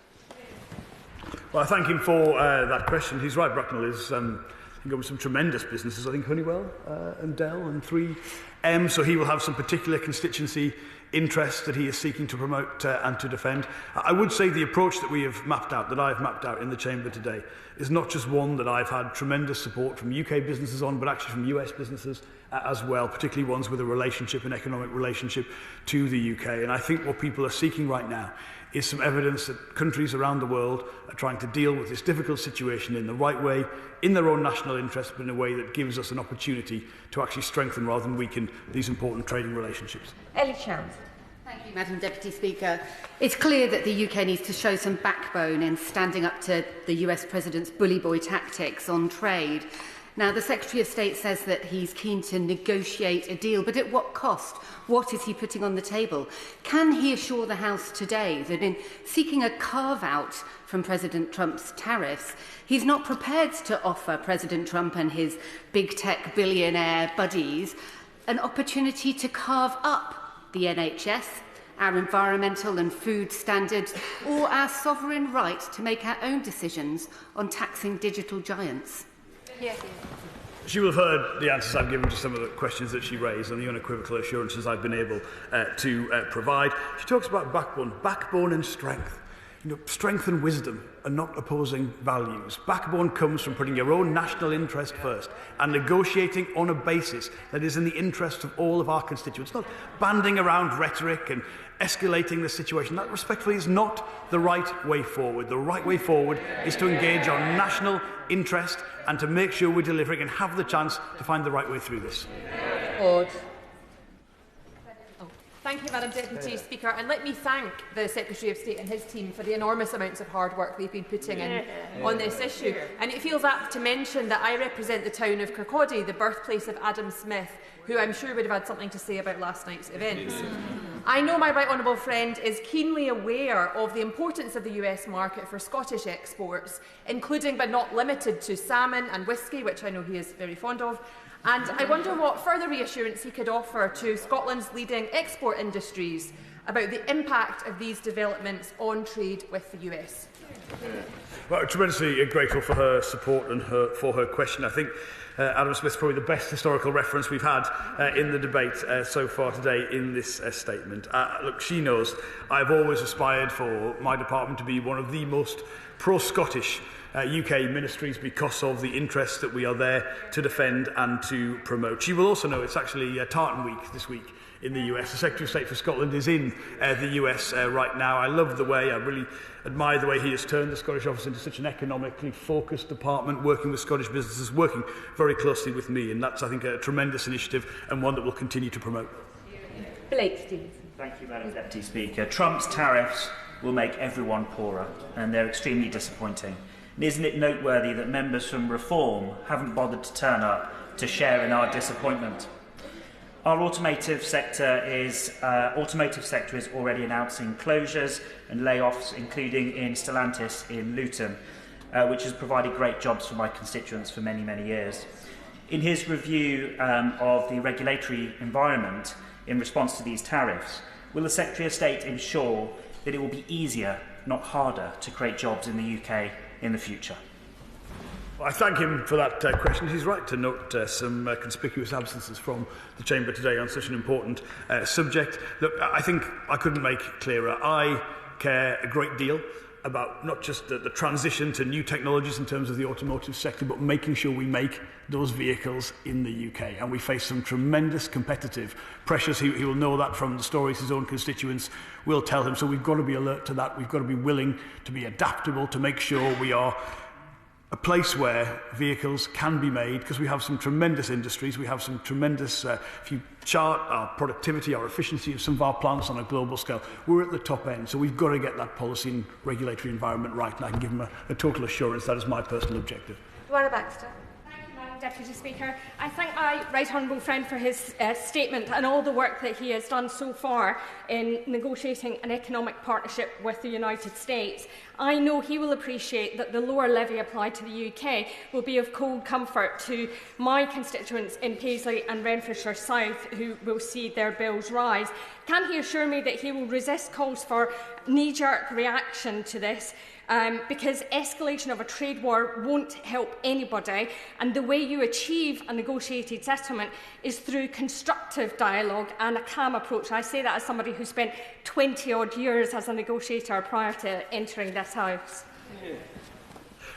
Well, I thank him for that question. He's right, Bracknell is got some tremendous businesses, I think Honeywell and Dell and 3M, so he will have some particular constituency interests that he is seeking to promote and to defend. I would say the approach that we have mapped out, that I have mapped out in the chamber today, is not just one that I've had tremendous support from UK businesses on, but actually from US businesses as well, particularly ones with a relationship, an economic relationship to the UK. And I think what people are seeking right now is some evidence that countries around the world are trying to deal with this difficult situation in the right way, in their own national interest, but in a way that gives us an opportunity to actually strengthen rather than weaken these important trading relationships. Ellie Chance. Thank you, Madam Deputy Speaker. It's clear that the UK needs to show some backbone in standing up to the US President's bully boy tactics on trade. Now, the Secretary of State says that he's keen to negotiate a deal, but at what cost? What is he putting on the table? Can he assure the House today that in seeking a carve-out from President Trump's tariffs, he's not prepared to offer President Trump and his big tech billionaire buddies an opportunity to carve up the NHS, our environmental and food standards, or our sovereign right to make our own decisions on taxing digital giants? Yes. She will have heard the answers I've given to some of the questions that she raised and the unequivocal assurances I've been able to provide. She talks about backbone and strength. You know, strength and wisdom are not opposing values. Backbone comes from putting your own national interest first and negotiating on a basis that is in the interest of all of our constituents, not banding around rhetoric and escalating the situation. That, respectfully, is not the right way forward. The right way forward is to engage our national interest and to make sure we're delivering and have the chance to find the right way through this. Thank you, Madam Deputy Speaker, and let me thank the Secretary of State and his team for the enormous amounts of hard work they've been putting in on this issue. And it feels apt to mention that I represent the town of Kirkcaldy, the birthplace of Adam Smith, who I'm sure would have had something to say about last night's events. I know my right honourable friend is keenly aware of the importance of the US market for Scottish exports, including but not limited to salmon and whisky, which I know he is very fond of. And I wonder what further reassurance he could offer to Scotland's leading export industries about the impact of these developments on trade with the US. Well, I'm tremendously grateful for her support and for her question. I think Adam Smith's probably the best historical reference we've had in the debate so far today in this statement. Look, she knows I've always aspired for my department to be one of the most pro-Scottish UK ministries because of the interests that we are there to defend and to promote. She will also know it's actually Tartan Week this week in the US. The Secretary of State for Scotland is in the US right now. I love the way, I really admire the way he has turned the Scottish Office into such an economically focused department, working with Scottish businesses, working very closely with me, and that's, I think, a tremendous initiative and one that we'll continue to promote. Blake Stevenson. Thank you, Madam Deputy Speaker. Trump's tariffs will make everyone poorer, and they're extremely disappointing. And isn't it noteworthy that members from Reform haven't bothered to turn up to share in our disappointment? Our automotive sector is already announcing closures and layoffs, including in Stellantis in Luton, which has provided great jobs for my constituents for many, many years. In his review of the regulatory environment in response to these tariffs, will the Secretary of State ensure that it will be easier, not harder, to create jobs in the UK in the future? Well, I thank him for that question. He's right to note some conspicuous absences from the Chamber today on such an important subject. Look, I think I couldn't make it clearer. I care a great deal about not just the transition to new technologies in terms of the automotive sector, but making sure we make those vehicles in the UK. And we face some tremendous competitive pressures. He will know that from the stories his own constituents will tell him. So we've got to be alert to that. We've got to be willing to be adaptable to make sure we are a place where vehicles can be made, because we have some tremendous industries, we have some tremendous, if you chart our productivity, our efficiency of some of our plants on a global scale, we're at the top end. So we've got to get that policy and regulatory environment right, and I can give him a total assurance that is my personal objective. Laura Baxter. Deputy Speaker. I thank my right honourable friend for his statement and all the work that he has done so far in negotiating an economic partnership with the United States. I know he will appreciate that the lower levy applied to the UK will be of cold comfort to my constituents in Paisley and Renfrewshire South, who will see their bills rise. Can he assure me that he will resist calls for knee-jerk reaction to this? Because escalation of a trade war won't help anybody, and the way you achieve a negotiated settlement is through constructive dialogue and a calm approach. I say that as somebody who spent 20-odd years as a negotiator prior to entering this House.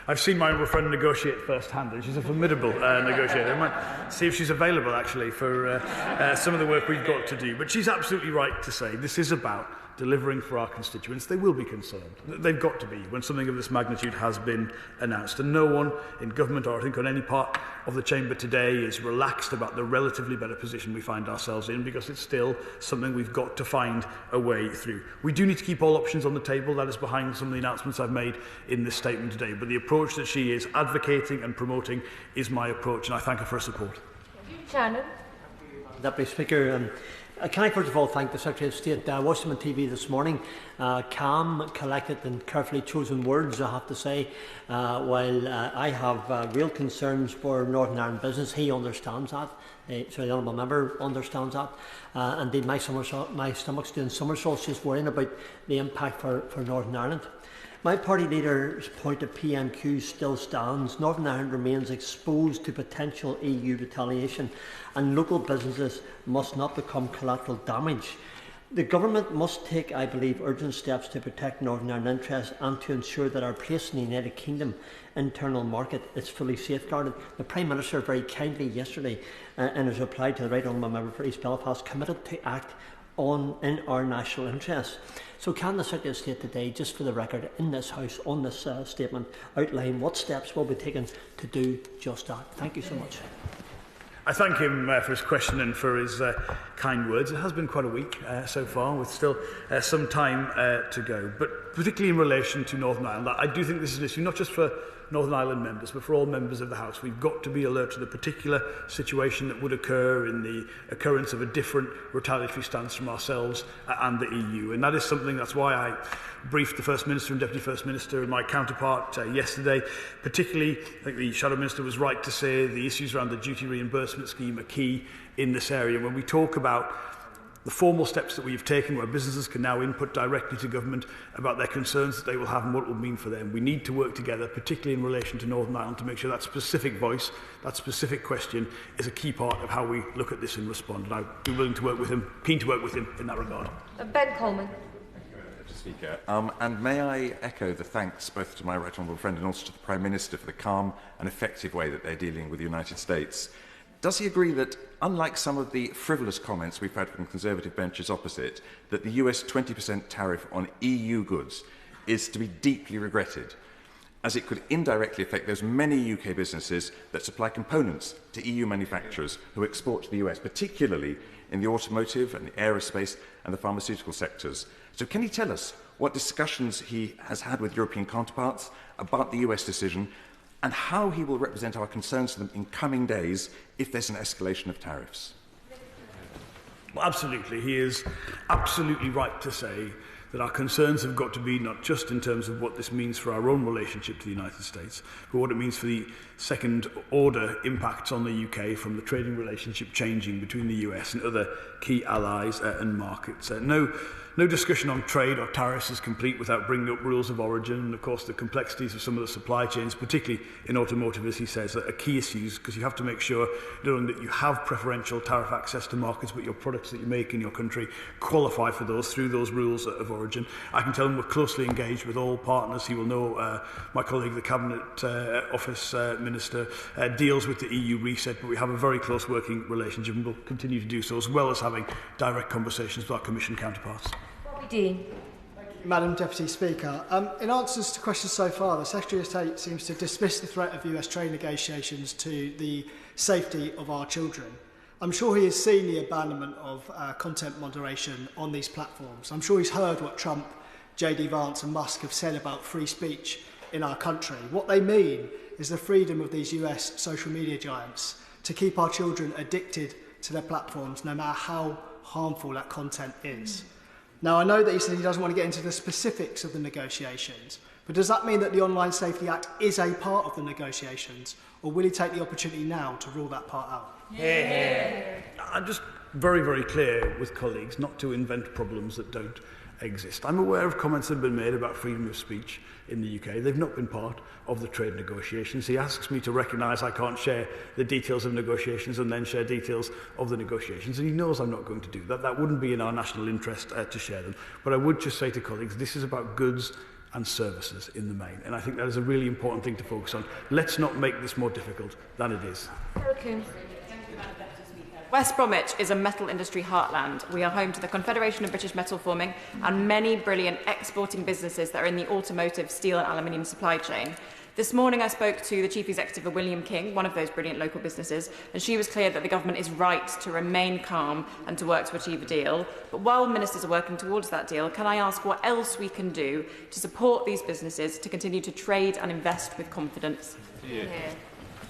I've seen my honourable friend negotiate firsthand, and she's a formidable negotiator. I might see if she's available, actually, for some of the work we've got to do. But she's absolutely right to say this is about delivering for our constituents, they will be concerned. They've got to be when something of this magnitude has been announced. And no one in government, or I think on any part of the chamber today, is relaxed about the relatively better position we find ourselves in, because it's still something we've got to find a way through. We do need to keep all options on the table. That is behind some of the announcements I've made in this statement today. But the approach that she is advocating and promoting is my approach, and I thank her for her support. Shannon. Deputy Speaker, can I first of all thank the Secretary of State. Watching on TV this morning, calm, collected and carefully chosen words, I have to say. While I have real concerns for Northern Ireland business, he understands that. The Honourable Member understands that. Indeed, my stomach's doing somersaults just worrying about the impact for Northern Ireland. My party leader's point of PMQ still stands. Northern Ireland remains exposed to potential EU retaliation, and local businesses must not become collateral damage. The government must take, I believe, urgent steps to protect Northern Ireland interests and to ensure that our place in the United Kingdom internal market is fully safeguarded. The Prime Minister very kindly yesterday, in his reply to the Right Honourable Member for East Belfast, committed to act in our national interests. So can the Secretary of State today, just for the record, in this House, on this statement, outline what steps will be taken to do just that? Thank you so much. I thank him for his question and for his kind words. It has been quite a week so far, with still some time to go. But particularly in relation to Northern Ireland, I do think this is an issue not just for Northern Ireland members, but for all members of the House. We've got to be alert to the particular situation that would occur in the occurrence of a different retaliatory stance from ourselves and the EU. And that is something, that's why I briefed the First Minister and Deputy First Minister and my counterpart yesterday. Particularly, I think the Shadow Minister was right to say the issues around the duty reimbursement scheme are key in this area. When we talk about the formal steps that we've taken, where businesses can now input directly to government about their concerns that they will have and what it will mean for them, we need to work together, particularly in relation to Northern Ireland, to make sure that specific voice, that specific question, is a key part of how we look at this and respond. And I'd be willing to work with him, keen to work with him in that regard. Ben Coleman. Speaker. And may I echo the thanks both to my right honourable friend and also to the Prime Minister for the calm and effective way that they're dealing with the United States. Does he agree that, unlike some of the frivolous comments we've had from Conservative benches opposite, that the US 20% tariff on EU goods is to be deeply regretted, as it could indirectly affect those many UK businesses that supply components to EU manufacturers who export to the US, particularly in the automotive and the aerospace and the pharmaceutical sectors? So can he tell us what discussions he has had with European counterparts about the US decision, and how he will represent our concerns to them in coming days if there's an escalation of tariffs? Well, absolutely. He is absolutely right to say that our concerns have got to be not just in terms of what this means for our own relationship to the United States, but what it means for the second-order impacts on the UK from the trading relationship changing between the US and other key allies and markets. No discussion on trade or tariffs is complete without bringing up rules of origin, and of course the complexities of some of the supply chains, particularly in automotive, as he says, are key issues, because you have to make sure not only that you have preferential tariff access to markets, but your products that you make in your country qualify for those through those rules of origin. I can tell him we're closely engaged with all partners. He will know my colleague, the Cabinet Office Minister, deals with the EU reset, but we have a very close working relationship and will continue to do so, as well as having direct conversations with our Commission counterparts. Dean. Madam Deputy Speaker, in answers to questions so far, the Secretary of State seems to dismiss the threat of US trade negotiations to the safety of our children. I'm sure he has seen the abandonment of content moderation on these platforms. I'm sure he's heard what Trump, JD Vance and Musk have said about free speech in our country. What they mean is the freedom of these US social media giants to keep our children addicted to their platforms, no matter how harmful that content is. Now, I know that he said he doesn't want to get into the specifics of the negotiations, but does that mean that the Online Safety Act is a part of the negotiations, or will he take the opportunity now to rule that part out? Yeah. I'm just very, very clear with colleagues not to invent problems that don't exist. I'm aware of comments that have been made about freedom of speech in the UK. They've not been part of the trade negotiations. He asks me to recognise I can't share the details of negotiations and then share details of the negotiations, and he knows I'm not going to do that. That wouldn't be in our national interest to share them. But I would just say to colleagues, this is about goods and services in the main, and I think that is a really important thing to focus on. Let's not make this more difficult than it is. Okay. West Bromwich is a metal industry heartland. We are home to the Confederation of British Metal Forming and many brilliant exporting businesses that are in the automotive, steel and aluminium supply chain. This morning I spoke to the Chief Executive of William King, one of those brilliant local businesses, and she was clear that the government is right to remain calm and to work to achieve a deal. But while ministers are working towards that deal, can I ask what else we can do to support these businesses to continue to trade and invest with confidence?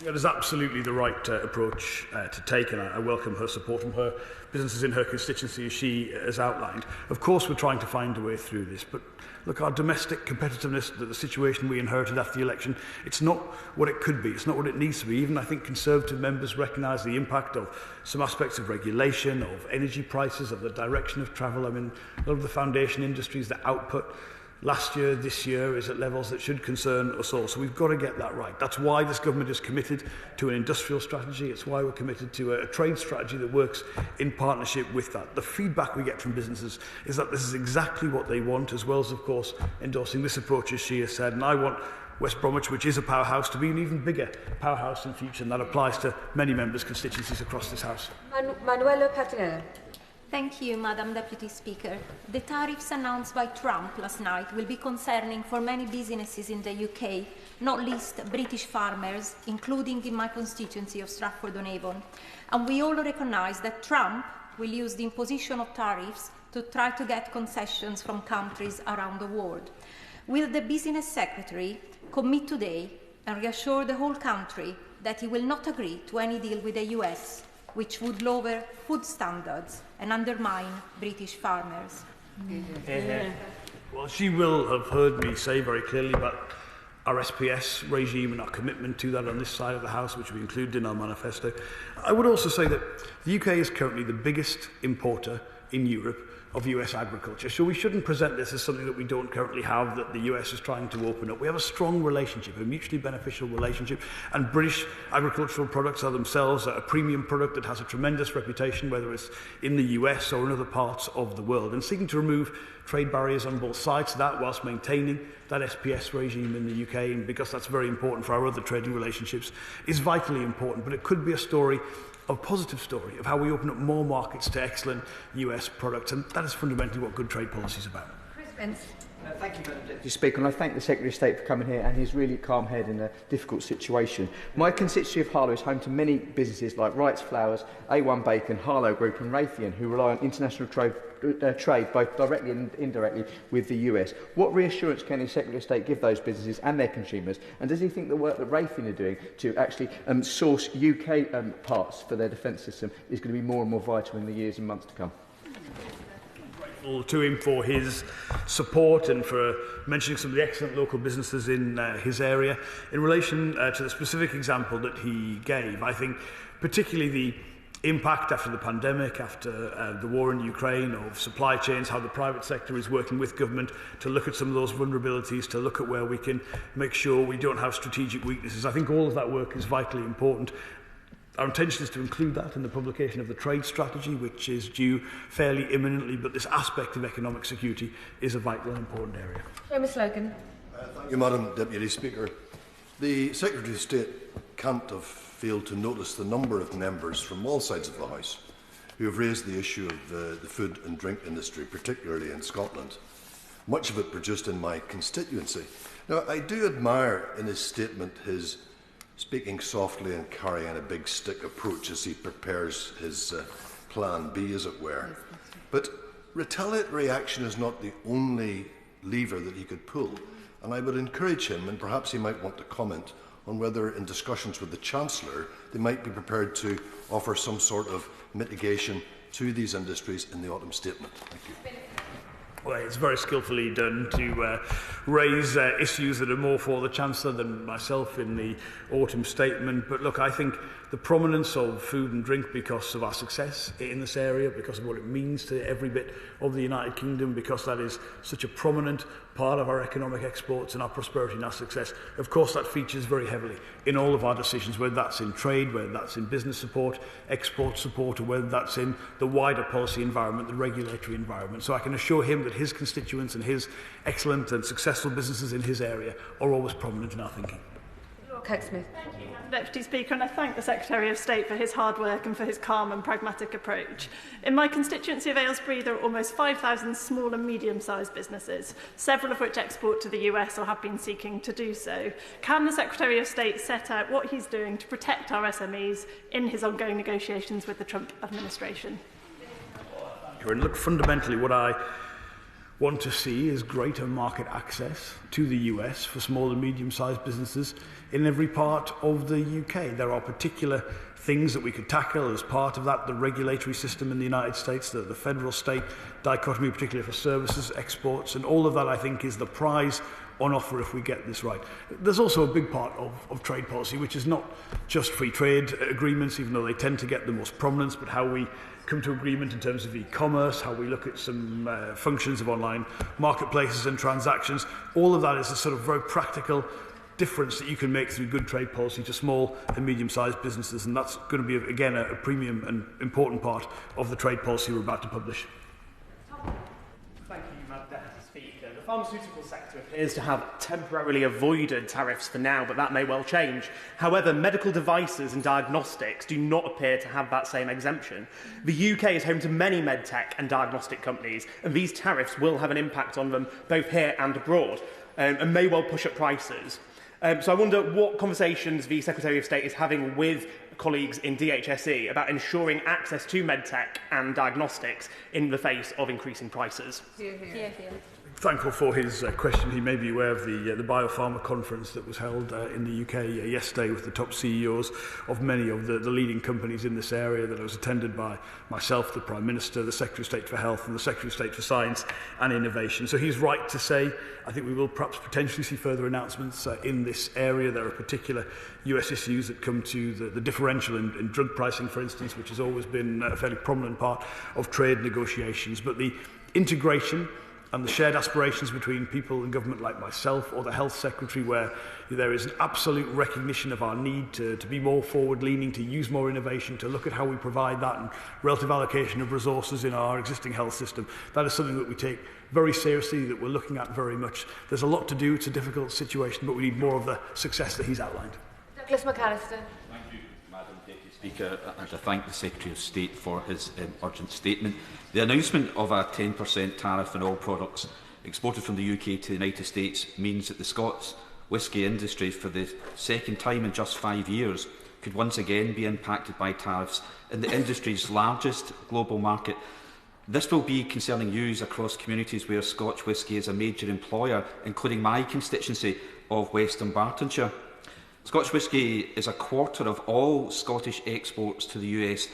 That is absolutely the right approach to take, and I welcome her support from her businesses in her constituency, as she has outlined. Of course, we're trying to find a way through this, but look, our domestic competitiveness, the situation we inherited after the election, it's not what it could be, it's not what it needs to be. Even I think Conservative members recognise the impact of some aspects of regulation, of energy prices, of the direction of travel. I mean, a lot of the foundation industries, the output last year, this year, is at levels that should concern us all. So we've got to get that right. That's why this government is committed to an industrial strategy. It's why we're committed to a trade strategy that works in partnership with that. The feedback we get from businesses is that this is exactly what they want, as well as, of course, endorsing this approach, as she has said. And I want West Bromwich, which is a powerhouse, to be an even bigger powerhouse in future, and that applies to many members' constituencies across this House. Manuela Patinella. Thank you, Madam Deputy Speaker. The tariffs announced by Trump last night will be concerning for many businesses in the UK, not least British farmers, including in my constituency of Stratford-on-Avon. And we all recognise that Trump will use the imposition of tariffs to try to get concessions from countries around the world. Will the Business Secretary commit today and reassure the whole country that he will not agree to any deal with the US, which would lower food standards and undermine British farmers? Well, she will have heard me say very clearly about our SPS regime and our commitment to that on this side of the House, which we included in our manifesto. I would also say that the UK is currently the biggest importer in Europe of US agriculture. So we shouldn't present this as something that we don't currently have, that the US is trying to open up. We have a strong relationship, a mutually beneficial relationship, and British agricultural products are themselves a premium product that has a tremendous reputation, whether it's in the US or in other parts of the world. And seeking to remove trade barriers on both sides of that, whilst maintaining that SPS regime in the UK, and because that's very important for our other trading relationships, is vitally important. But it could be a story, a positive story, of how we open up more markets to excellent US products, and that is fundamentally what good trade policy is about. Chris Vince. Thank you, Madam Deputy Speaker, and I thank the Secretary of State for coming here and his really calm head in a difficult situation. My constituency of Harlow is home to many businesses like Wright's Flowers, A1 Bacon, Harlow Group and Raytheon, who rely on international trade both directly and indirectly with the US. What reassurance can the Secretary of State give those businesses and their consumers? And does he think the work that Raytheon are doing to actually source UK parts for their defence system is going to be more and more vital in the years and months to come? To him for his support and for mentioning some of the excellent local businesses in his area. In relation to the specific example that he gave, I think particularly the impact after the pandemic, after the war in Ukraine, of supply chains, how the private sector is working with government to look at some of those vulnerabilities, to look at where we can make sure we don't have strategic weaknesses. I think all of that work is vitally important. Our intention is to include that in the publication of the trade strategy, which is due fairly imminently, but this aspect of economic security is a vital and important area. Seamus Logan. Thank you, Madam Deputy Speaker. The Secretary of State can't have failed to notice the number of members from all sides of the House who have raised the issue of the food and drink industry, particularly in Scotland, much of it produced in my constituency. Now, I do admire in his statement his speaking softly and carrying a big stick approach as he prepares his plan B, as it were. But retaliatory action is not the only lever that he could pull, and I would encourage him, and perhaps he might want to comment on whether in discussions with the Chancellor they might be prepared to offer some sort of mitigation to these industries in the autumn statement. Thank you. Well, it's very skillfully done to raise issues that are more for the Chancellor than myself in the autumn statement. But look, I think the prominence of food and drink, because of our success in this area, because of what it means to every bit of the United Kingdom, because that is such a prominent part of our economic exports and our prosperity and our success, of course that features very heavily in all of our decisions, whether that's in trade, whether that's in business support, export support, or whether that's in the wider policy environment, the regulatory environment. So I can assure him that his constituents and his excellent and successful businesses in his area are always prominent in our thinking. Kirk-Smith. Deputy Speaker, and I thank the Secretary of State for his hard work and for his calm and pragmatic approach. In my constituency of Aylesbury, there are almost 5,000 small and medium-sized businesses, several of which export to the US or have been seeking to do so. Can the Secretary of State set out what he's doing to protect our SMEs in his ongoing negotiations with the Trump administration? And look, fundamentally, what I want to see is greater market access to the US for small and medium-sized businesses in every part of the UK. There are particular things that we could tackle as part of that, the regulatory system in the United States, the federal-state dichotomy, particularly for services, exports, and all of that, I think, is the prize on offer if we get this right. There's also a big part of trade policy, which is not just free trade agreements, even though they tend to get the most prominence, but how we come to agreement in terms of e-commerce, how we look at some functions of online marketplaces and transactions. All of that is a sort of very practical difference that you can make through good trade policy to small and medium-sized businesses, and that's going to be, again, a premium and important part of the trade policy we're about to publish. Thank you, Madam Deputy Speaker. The pharmaceutical sector appears to have temporarily avoided tariffs for now, but that may well change. However, medical devices and diagnostics do not appear to have that same exemption. The UK is home to many medtech and diagnostic companies, and these tariffs will have an impact on them both here and abroad, and may well push up prices. So I wonder what conversations the Secretary of State is having with colleagues in DHSE about ensuring access to medtech and diagnostics in the face of increasing prices. Thankful for his question. He may be aware of the Biopharma conference that was held in the UK yesterday with the top CEOs of many of the leading companies in this area, that was attended by myself, the Prime Minister, the Secretary of State for Health and the Secretary of State for Science and Innovation. So he's right to say, I think we will perhaps potentially see further announcements in this area. There are particular US issues that come to the differential in drug pricing, for instance, which has always been a fairly prominent part of trade negotiations. But the integration and the shared aspirations between people in government like myself or the Health Secretary, where there is an absolute recognition of our need to be more forward-leaning, to use more innovation, to look at how we provide that and relative allocation of resources in our existing health system. That is something that we take very seriously, that we're looking at very much. There's a lot to do. It's a difficult situation, but we need more of the success that he's outlined. Douglas McAllister. Thank you, Madam Deputy Speaker, and I thank the Secretary of State for his urgent statement. The announcement of a 10% tariff on all products exported from the UK to the United States means that the Scots whisky industry, for the second time in just 5 years, could once again be impacted by tariffs in the industry's largest global market. This will be concerning news across communities where Scotch whisky is a major employer, including my constituency of West Dunbartonshire. Scotch whisky is a quarter of all Scottish exports to the US,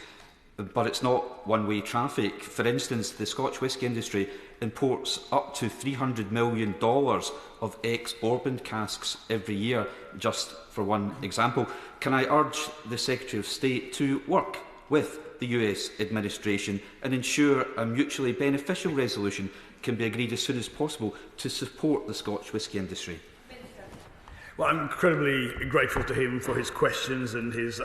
but it's not one-way traffic. For instance, the Scotch whisky industry imports up to $300 million of ex-bourbon casks every year, just for one example. Can I urge the Secretary of State to work with the US administration and ensure a mutually beneficial resolution can be agreed as soon as possible to support the Scotch whisky industry? Well, I'm incredibly grateful to him for his questions and his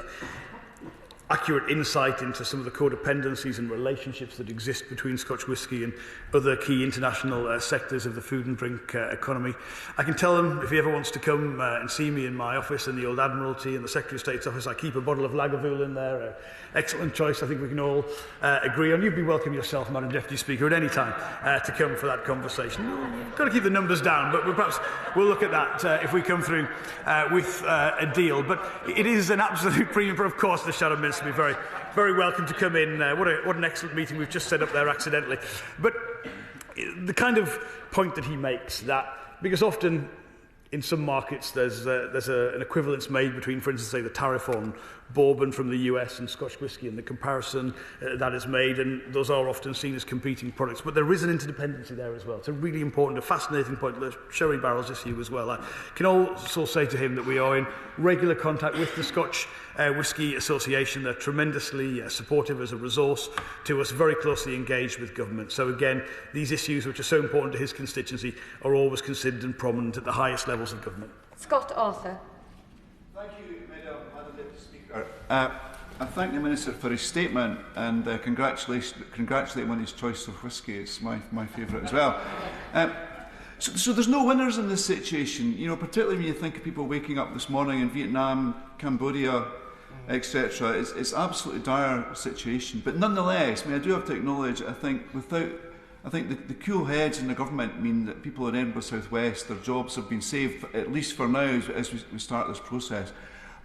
accurate insight into some of the codependencies and relationships that exist between Scotch whisky and other key international sectors of the food and drink economy. I can tell him, if he ever wants to come and see me in my office in the Old Admiralty in the Secretary of State's office, I keep a bottle of Lagavulin in there. Excellent choice, I think we can all agree on. You'd be welcome yourself, Madam Deputy Speaker, at any time to come for that conversation. We've got to keep the numbers down, but perhaps we'll look at that if we come through with a deal. But it is an absolute premium, but of course the Shadow Minister will be very, very welcome to come in. What an excellent meeting we've just set up there accidentally. But the kind of point that he makes, that because often in some markets there's an equivalence made between, for instance, say the tariff on bourbon from the US and Scotch whisky, and the comparison that is made, and those are often seen as competing products. But there is an interdependency there as well. It's a really important, a fascinating point. The sherry barrels issue as well. I can also say to him that we are in regular contact with the Scotch Whisky Association. They're tremendously supportive as a resource to us, very closely engaged with government. So again, these issues, which are so important to his constituency, are always considered and prominent at the highest levels of government. Scott Arthur. Thank you, Madam Deputy Speaker. I thank the Minister for his statement and congratulate him on his choice of whisky. It's my favourite as well. So there's no winners in this situation, you know, particularly when you think of people waking up this morning in Vietnam, Cambodia, etc. It's absolutely dire situation. But nonetheless, I mean, I do have to acknowledge, I think the cool heads in the government mean that people in Edinburgh South West, their jobs have been saved, at least for now, as we start this process.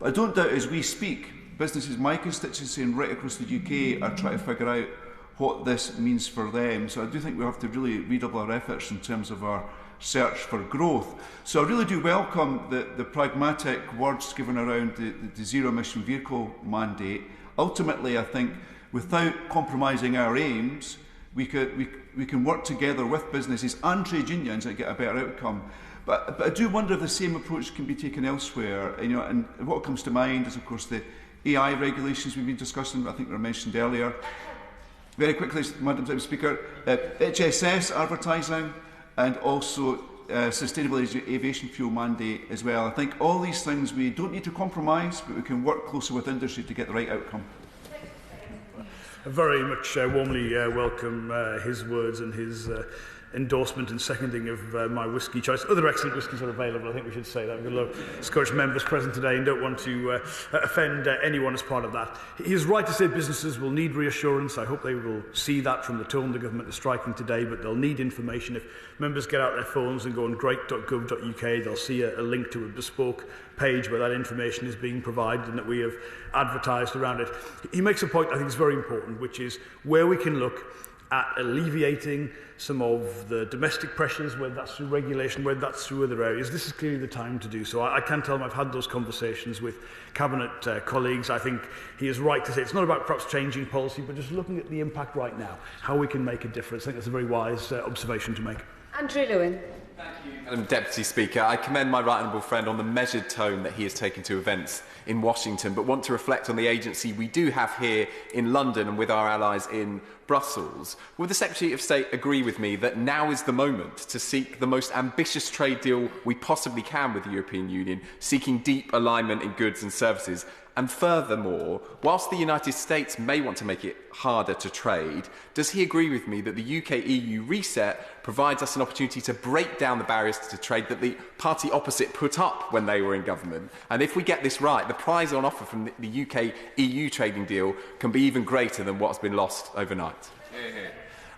But I don't doubt as we speak, businesses, my constituency and right across the UK are trying to figure out what this means for them. So I do think we have to really redouble our efforts in terms of our search for growth. So I really do welcome the pragmatic words given around the zero-emission vehicle mandate. Ultimately, I think, without compromising our aims, we can work together with businesses and trade unions and get a better outcome. But I do wonder if the same approach can be taken elsewhere. You know, and what comes to mind is, of course, the AI regulations we've been discussing, I think were mentioned earlier. Very quickly, Madam Speaker, HSS advertising and also sustainable aviation fuel mandate as well. I think all these things we don't need to compromise, but we can work closer with industry to get the right outcome. I very much warmly welcome his words and his endorsement and seconding of my whisky choice. Other excellent whiskies are available, I think we should say that. We've got a lot of Scottish members present today and don't want to offend anyone as part of that. He is right to say businesses will need reassurance. I hope they will see that from the tone the government is striking today, but they'll need information. If members get out their phones and go on great.gov.uk, they'll see a link to a bespoke page where that information is being provided and that we have advertised around it. He makes a point I think is very important, which is where we can look at alleviating some of the domestic pressures, whether that's through regulation, whether that's through other areas. This is clearly the time to do so. I can tell him I've had those conversations with Cabinet colleagues. I think he is right to say it's not about perhaps changing policy, but just looking at the impact right now, how we can make a difference. I think that's a very wise observation to make. Andrew Lewin. Madam Deputy Speaker, I commend my right honourable friend on the measured tone that he has taken to events in Washington, but want to reflect on the agency we do have here in London and with our allies in Brussels. Would the Secretary of State agree with me that now is the moment to seek the most ambitious trade deal we possibly can with the European Union, seeking deep alignment in goods and services? And furthermore, whilst the United States may want to make it harder to trade, does he agree with me that the UK-EU reset provides us an opportunity to break down the barriers to trade that the party opposite put up when they were in government? And if we get this right, the prize on offer from the UK-EU trading deal can be even greater than what's been lost overnight.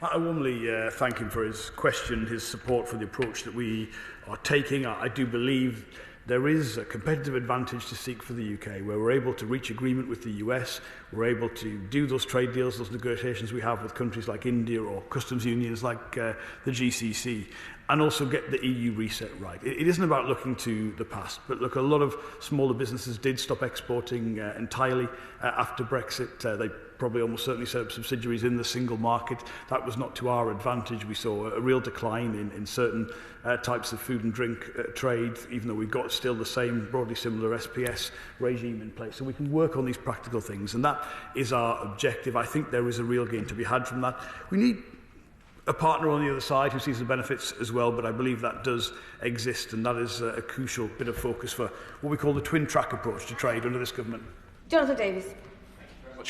I warmly thank him for his question, his support for the approach that we are taking. I do believe there is a competitive advantage to seek for the UK, where we're able to reach agreement with the US, we're able to do those trade deals, those negotiations we have with countries like India or customs unions like the GCC, and also get the EU reset right. It isn't about looking to the past, but look, a lot of smaller businesses did stop exporting entirely after Brexit. They probably almost certainly set up subsidiaries in the single market. That was not to our advantage. We saw a real decline in certain types of food and drink trade, even though we've got still the same broadly similar SPS regime in place. So we can work on these practical things, and that is our objective. I think there is a real gain to be had from that. We need a partner on the other side who sees the benefits as well, but I believe that does exist, and that is a crucial bit of focus for what we call the twin track approach to trade under this government. Jonathan Davies.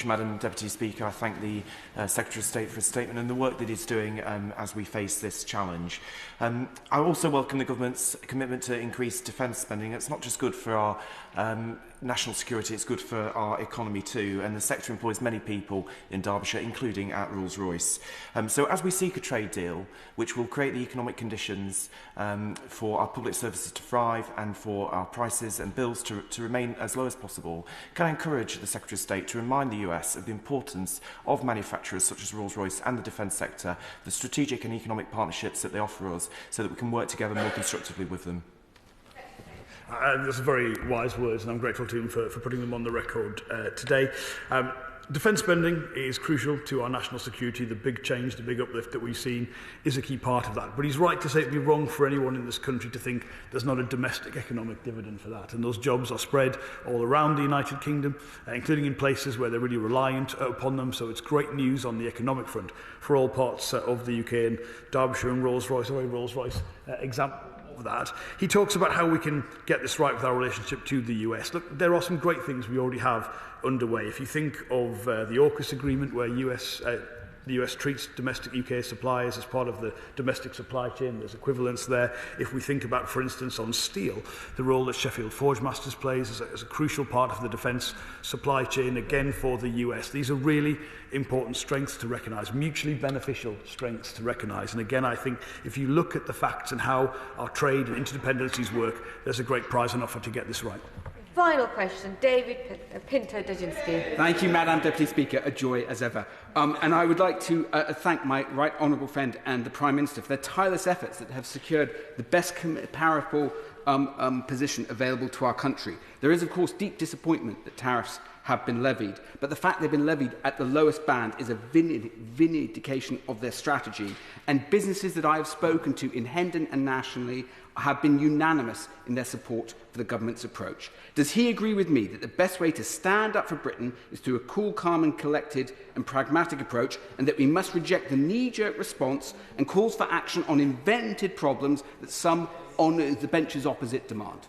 Madam Deputy Speaker, I thank the Secretary of State for his statement and the work that he's doing as we face this challenge. I also welcome the government's commitment to increase defence spending. It's not just good for our national security, it's good for our economy too, and the sector employs many people in Derbyshire, including at Rolls-Royce. So as we seek a trade deal which will create the economic conditions for our public services to thrive and for our prices and bills to remain as low as possible, can I encourage the Secretary of State to remind the US of the importance of manufacturers such as Rolls-Royce and the defence sector, the strategic and economic partnerships that they offer us, so that we can work together more constructively with them? Those are very wise words, and I'm grateful to him for putting them on the record today. Defence spending is crucial to our national security. The big change, the big uplift that we've seen is a key part of that. But he's right to say it would be wrong for anyone in this country to think there's not a domestic economic dividend for that. And those jobs are spread all around the United Kingdom, including in places where they're really reliant upon them. So it's great news on the economic front for all parts of the UK, and Derbyshire and Rolls-Royce are a Rolls-Royce example of that. He talks about how we can get this right with our relationship to the US. Look, there are some great things we already have underway. If you think of the AUKUS agreement, where US the US treats domestic UK suppliers as part of the domestic supply chain. There's equivalence there. If we think about, for instance, on steel, the role that Sheffield Forgemasters plays as a crucial part of the defence supply chain, again for the US. These are really important strengths to recognise, mutually beneficial strengths to recognise. And again, I think if you look at the facts and how our trade and interdependencies work, there's a great prize on offer to get this right. Final question, David Pinto-Dudzinski. Thank you, Madam Deputy Speaker. A joy as ever. And I would like to thank my right honourable friend and the Prime Minister for their tireless efforts that have secured the best comparable position available to our country. There is, of course, deep disappointment that tariffs have been levied, but the fact they've been levied at the lowest band is a vindication of their strategy. And businesses that I have spoken to in Hendon and nationally have been unanimous in their support for the government's approach. Does he agree with me that the best way to stand up for Britain is through a cool, calm and collected and pragmatic approach, and that we must reject the knee-jerk response and calls for action on invented problems that some on the benches opposite demand?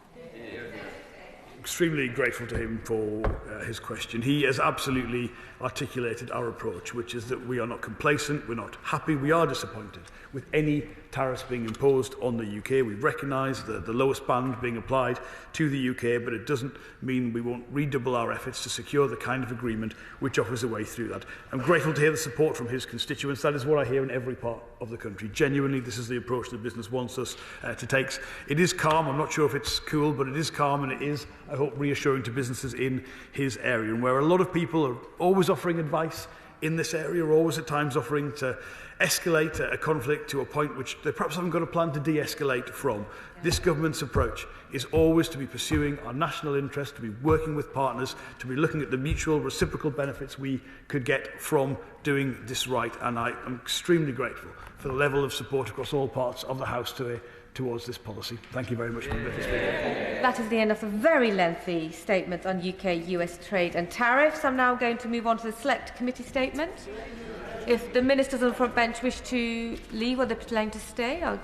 Extremely grateful to him for his question. He has absolutely articulated our approach, which is that we are not complacent, we're not happy, we are disappointed with any tariffs being imposed on the UK. We recognise the lowest band being applied to the UK, but it doesn't mean we won't redouble our efforts to secure the kind of agreement which offers a way through that. I'm grateful to hear the support from his constituents. That is what I hear in every part of the country. Genuinely, this is the approach that business wants us to take. It is calm. I'm not sure if it's cool, but it is calm, and it is, I hope, reassuring to businesses in his area. And where a lot of people are always offering advice in this area, are always at times offering to escalate a conflict to a point which they perhaps haven't got a plan to de-escalate from. This government's approach is always to be pursuing our national interest, to be working with partners, to be looking at the mutual reciprocal benefits we could get from doing this right. And I am extremely grateful for the level of support across all parts of the House towards this policy. Thank you very much, Mr. Speaker. That is the end of a very lengthy statement on UK-US trade and tariffs. I'm now going to move on to the Select Committee statement. If the ministers on the front bench wish to leave or they're planning to stay, I'll